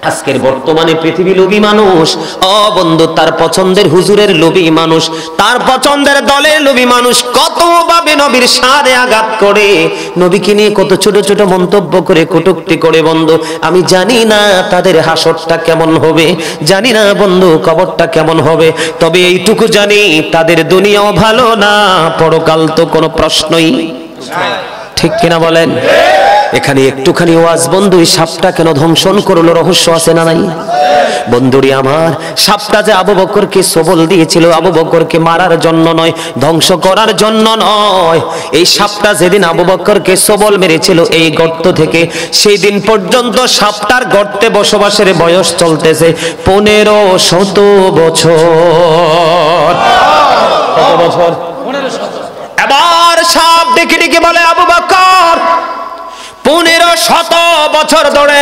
আজকের বর্তমানে পৃথিবী লোভী মানুষ, ও বন্ধু তার পছন্দের হুজুরের লোভী মানুষ, তার পছন্দের দলের লোভী মানুষ কত ভাবে নবীর শানে আঘাত করে, নবীকে নিয়ে কত ছোট ছোট মন্তব্য করে, কটূক্তি করে। বন্ধু আমি জানি না তাদের হাসরটা কেমন হবে, জানি না বন্ধু কবরটা কেমন হবে, তবে এইটুকু জানি তাদের দুনিয়াও ভালো না, পরকাল তো কোনো প্রশ্নই, ঠিক কিনা বলেন? এখানে একটুখানি ওয়াজ, বন্ধু এই সাপটা কেন ধ্বংসন করলো, রহস্য আছে না নাই? বন্ধুরি আমার, সাপটা যে আবু বকরকে সবল দিয়েছিল, আবু বকরকে মারার জন্য নয়, ধ্বংস করার জন্য নয়। এই সাপটা যেদিন আবু বকরকে সবল মেরেছিল এই গর্ত থেকে, সেই দিন পর্যন্ত সাপটার গর্তে বসবাসের বয়স চলতেছে 1500 বছর। কত বছর? 1500। এবার সাপ ডেকে ডেকে বলে, আবু বকর 1500 বছর ধরে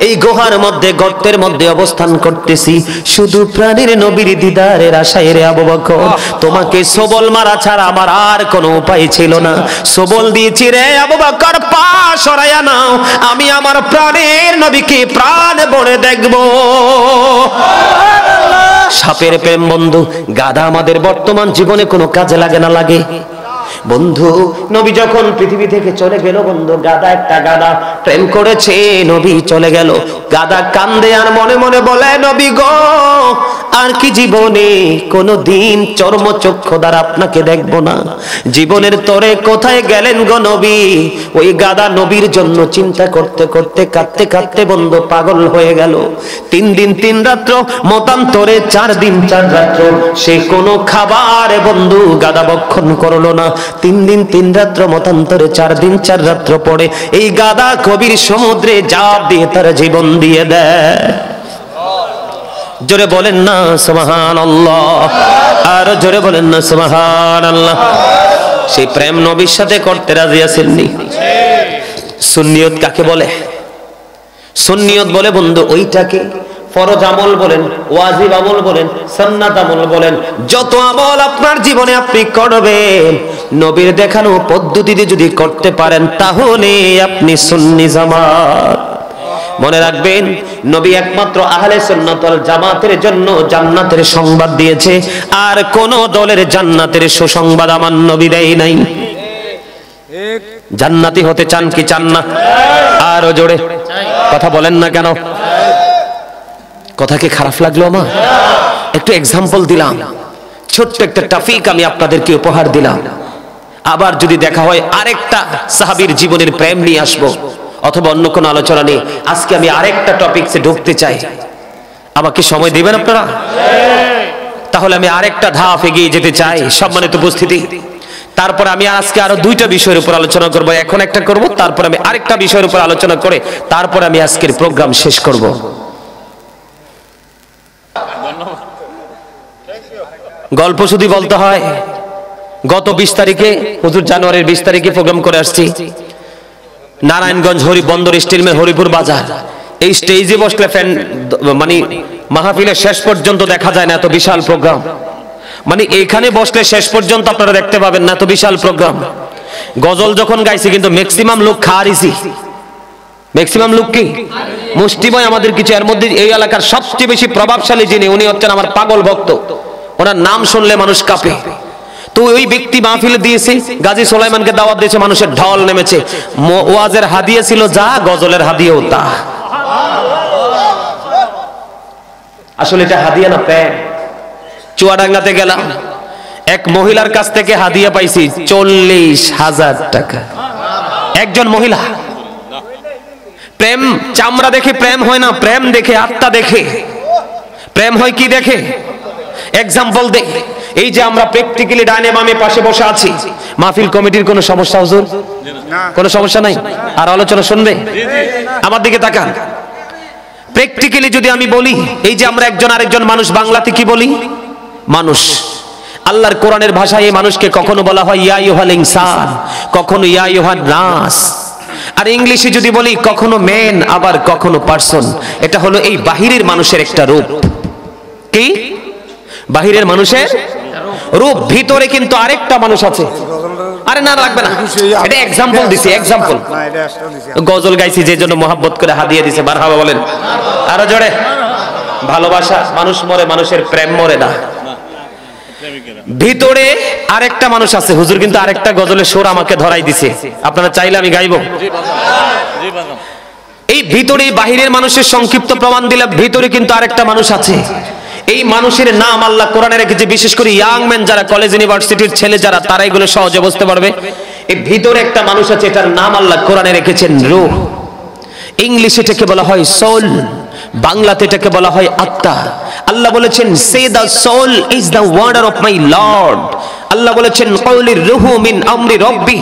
এই গুহার মধ্যে, গর্তের মধ্যে অবস্থান করতেছি, শুধু প্রাণীর নবীর দিদারের আশায় রে আবু বকর। তোমাকে সবল মারা ছাড়া আমার আর কোনো উপায় ছিল না, সবল দিয়েছি রে আবু বকর, পা সরাইয়া নাও, আমি আমার প্রাণের নবীকে প্রাণ ভরে দেখব। সাপের প্রেম বন্ধু, গাধা আমাদের বর্তমান জীবনে কোনো কাজে লাগে না? লাগে বন্ধু। নবী যখন পৃথিবী থেকে চলে গেল বন্ধু, গাধা একটা গাধা প্রেম করেছে, নবী চলে গেল, গাধা কান্দে আর মনে মনে বলে, নবী গো আর কি জীবনে কোনো দিন চর্মচক্ষু দ্বারা আপনাকে দেখবো না, জীবনের তরে কোথায় গেলেন গো নবী? ওই গাধা নবীর জন্য চিন্তা করতে করতে, কাঁদতে কাঁদতে বন্ধু পাগল হয়ে গেল। 3 দিন 3 রাত্র, মতান্তরে 4 দিন 4 রাত্র সে কোনো খাবার বন্ধু গাধা ভক্ষণ করলো না। 3 দিন 3 রাত্র, মতান্তরে 4 দিন 4 রাত্র পরে এই গাধা কবির সমুদ্রে ঝাঁপ দিয়ে তার জীবন দিয়ে দেয়। জোরে বলেন না সুবহানাল্লাহ, আর জোরে বলেন না সুবহানাল্লাহ। সেই প্রেম নবীর সাথে করতে রাজি আছেননি? সুন্নিয়ত কাকে বলে? সুন্নিয়ত বলে বন্ধু ওইটাকে, ফরজ আমল বলেন, ওয়াজিব আমল বলেন, সুন্নাত আমল বলেন, যত আমল আপনার জীবনে আপনি করবেন নবীর দেখানো পদ্ধতিতে যদি করতে পারেন তাহলে আপনি সুন্নি জামাত। মনে রাখবেন, নবী একমাত্র আহলে সুন্নাত ওয়াল জামাতের জন্য জান্নাতের সংবাদ দিয়েছে, আর কোন দলের জান্নাতের সুসংবাদ আমার নবী দেয় নাই। জান্নাতি হতে চান কি চান না? আরো জোরে কথা বলেন না কেন? কথা কি খারাপ লাগলো আমার? একটু এক্সাম্পল দিলাম, ছোট্ট একটা টপিক আমি আপনাদেরকে উপহার দিলাম। আবার যদি দেখা হয় আরেকটা সাহাবীর জীবনের প্রেম নিয়ে আসবো, অথবা অন্য কোনো আলোচনা নিয়ে। আজকে আমি আরেকটা টপিকসে ঢুকতে চাই, আমাকে সময় দিবেন আপনারা? তাহলে আমি আরেকটা ধাপ এগিয়ে যেতে চাই, সম্মানিত উপস্থিতি। তারপর আমি আজকে আরো 2টা বিষয়ের উপর আলোচনা করব, এখন একটা করব, তারপর আমি আরেকটা বিষয়ের উপর আলোচনা করে তারপর আমি আজকের প্রোগ্রাম শেষ করব। গল্প শুধু বলতে হয়। গত 20 তারিখে, হুজুর জানুয়ারির 20 তারিখে প্রোগ্রাম করে আসছি নারায়ণগঞ্জ বন্দর স্টিল মিল হরিপুর বাজার। এই স্টেজে বসলে ফ্যান মানে মাহফিলের শেষ পর্যন্ত দেখা যায় না, এত বিশাল প্রোগ্রাম। মানে এইখানে বসলে শেষ পর্যন্ত আপনারা দেখতে পাবেন না, এত বিশাল প্রোগ্রাম। গজল যখন গাইছি কিন্তু ম্যাক্সিমাম লোক খারিছি, ম্যাক্সিমাম লোক কি মুষ্টিময় আমাদের কিছু। এর মধ্যে এই এলাকার সবচেয়ে বেশি প্রভাবশালী যিনি, উনি হচ্ছেন আমার পাগল ভক্ত, ওনার নাম শুনলে মানুষ কাঁপে। তো ওই ব্যক্তি মাহফিলে দিয়েছে, গাজী সুলাইমানকে দাওয়াত দিয়েছে, মানুষের ঢল নেমেছে। ওয়াজের হাদিয়া ছিল যা, গজলের হাদিয়াও তা। আসলে এটা হাদিয়া না প্রেম। চুয়াডাঙ্গাতে গেলাম, এক মহিলার কাছ থেকে হাদিয়া পাইছি 40,000 টাকা। একজন মহিলা। প্রেম চামড়া দেখে প্রেম হয় না, প্রেম দেখে আত্মা দেখে। প্রেম হয় কি দেখে? এক্সাম্পল দেখ, এই যে আমরা প্র্যাকটিক্যালি ডাইনে বামে পাশে বসে আছি, মাহফিল কমিটির কোনো সমস্যা হুজুর? কোনো সমস্যা নাই? আর আলোচনা শুনবে? আমার দিকে তাকান। প্র্যাকটিক্যালি যদি আমি বলি, এই যে আমরা একজন আরেকজন মানুষ, বাংলাতে কি বলি? মানুষ। আল্লাহর কোরআনের ভাষায় এই মানুষকে কখনো বলা হয় ইয়া আইয়ুহাল ইনসান, কখনো ইয়া আইয়ুহান নাস। আর ইংলিশে যদি বলি কখনো ম্যান, আবার কখনো পারসন। এটা হলো এই বাহিরের মানুষের একটা রূপ। কি? বাহিরের মানুষের রূপ। ভিতরে কিন্তু আরেকটা মানুষ আছে, আরে না লাগবে না, এটা एग्जांपल দিছি, एग्जांपल। গজল গাইছি যে জন্য mohabbat করে হাদিয়া দিছে, মারহাবা বলেন আরো জোরে। ভালোবাসা, মানুষ মরে, মানুষের প্রেম মরে না। ভিতরে আরেকটা মানুষ আছে, হুজুর কিন্তু আরেকটা গজলের সুর আমাকে ধরাই দিছে, আপনারা চাইলে আমি গাইবো। এই ভিতরে বাহিরের মানুষের সংক্ষিপ্ত প্রমাণ দিলাম, ভিতরে কিন্তু আরেকটা মানুষ আছে। এই মানুষের নাম আল্লাহ কোরআনে রেখেছে, বিশেষ করে ইয়াং ম্যান যারা, কলেজ ইউনিভার্সিটির ছেলে যারা, তারা এগুলো সহজে বুঝতে পারবে। এই ভিতরে একটা মানুষ আছে, এটার নাম আল্লাহ কোরআনে রেখেছেন রূহ। ইংলিশে এটাকে বলা হয় সোল, বাংলাতে এটাকে বলা হয় আত্মা। আল্লাহ বলেছেন say the soul is the order of my Lord. আল্লাহ বলেছেন কওলির রূহু মিন আমরি রব্বি।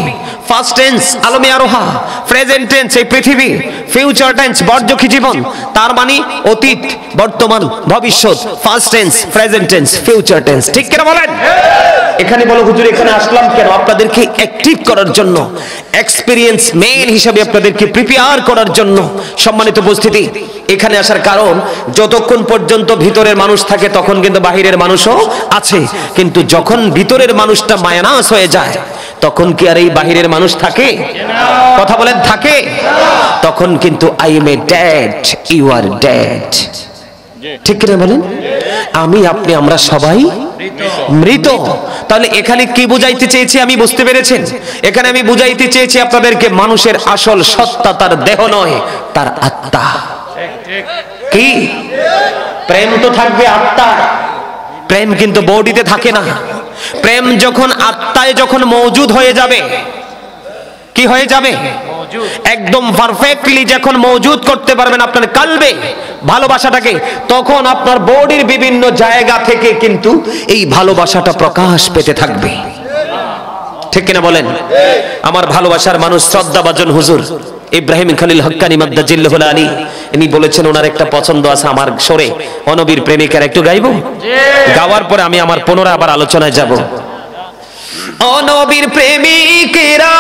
ফার্স্ট টেন্স আলমে আরোহা, প্রেজেন্ট টেন্স এই পৃথিবী, ফিউচার টেন্স বর্জকি জীবন, তার মানে অতীত, বর্তমান, ভবিষ্যৎ। First tense, present tense, future tense, ঠিক কিনা বলেন? এখানে বলো হুজুর এখানে আসলাম কেন? আপনাদেরকে অ্যাক্টিভ করার জন্য, এক্সপেরিয়েন্স ম্যান হিসেবে আপনাদেরকে প্রিপেয়ার করার জন্য। সম্মানিত উপস্থিতি, এখানে আসার কারণ, যতক্ষণ পর্যন্ত ভিতরের মানুষ থাকে তখন কিন্তু বাহিরের মানুষও আছে, কিন্তু যখন ভিতরের মানুষটা মায়ানাস হয়ে যায় তখন কি আর এই বাহিরের মানুষ থাকে? কথা বলেন থাকে? তখন কিন্তু I am a dead, you are dead, ঠিক কিনা বলেন? আমি, আপনি, আমরা সবাই মৃত। তাহলে এখানে কি বুঝাইতে চেয়েছি আমি, বুঝতে পেরেছেন? এখানে আমি বুঝাইতে চেয়েছি আপনাদেরকে মানুষের আসল সত্তা তার দেহ নয়, তার আত্মা। কি প্রেম তো থাকবে আত্মা, প্রেম কিন্তু বডিতে থাকে না। প্রেম যখন আত্মায় যখন মওজুদ হয়ে যাবে, কি হয়ে যাবে? একদম পারফেক্টলি যখন মওজুদ করতে পারবেন আপনার কলবে ভালোবাসাটাকে, তখন আপনার বডির বিভিন্ন জায়গা থেকে কিন্তু এই ভালোবাসাটা প্রকাশ পেতে থাকবে, ঠিক কিনা বলেন? আমার ভালোবাসার মানুষ শ্রদ্ধাভাজন হুজুর ইব্রাহিম খলিল হক্কানি মাদ্দাজিল্লাহুল আলী, ইনি বলেছেন ওনার একটা পছন্দ আছে আমার সরে, অনবীর প্রেমিকার একটু গাইবো, গাওয়ার পরে আমি আমার পুনরায় আবার আলোচনায় যাব। অনবীর প্রেমিকেরা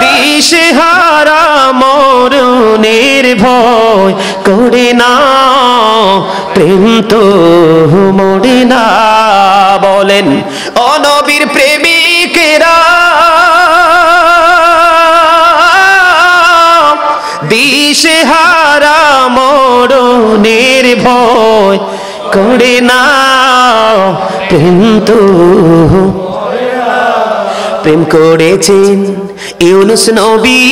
দিশেহারা মরণের ভয় করে না, প্রেম তো মরে না। বলেন অনবীর প্রেমিকেরা দিশেহারা মরণের ভয় করে না, প্রেম তো প্রেম করেছেন ইউনুস নবী,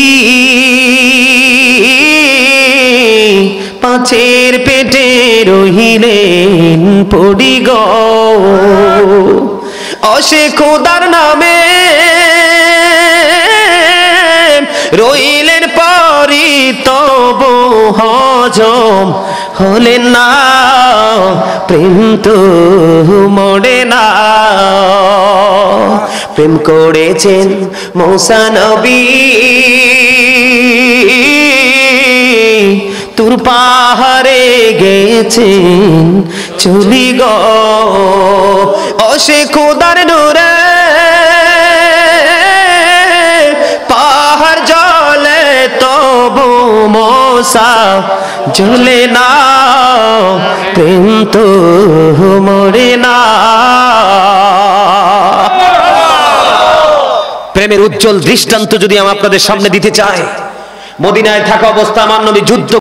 পাঁচের পেটে রহিলেন পড়ি গো, অসে খোদার নামে রইলেন পরি, তবু হজম হলেন না, প্রেম তো মরে না। প্রেম করেছেন মূসা নবী, তুর পাহাড়ে গেছেন চলি গো, অসে খোদার নূরে পাহাড় জলে, তবু মূসা জ্বলে না, প্রেম তো মরে না। প্রেমের উজ্জ্বল দৃষ্টান্ত যদি আমি আপনাদের সামনে দিতে চাই, মদিনায় থাকা অবস্থা আমার নবী যুদ্ধ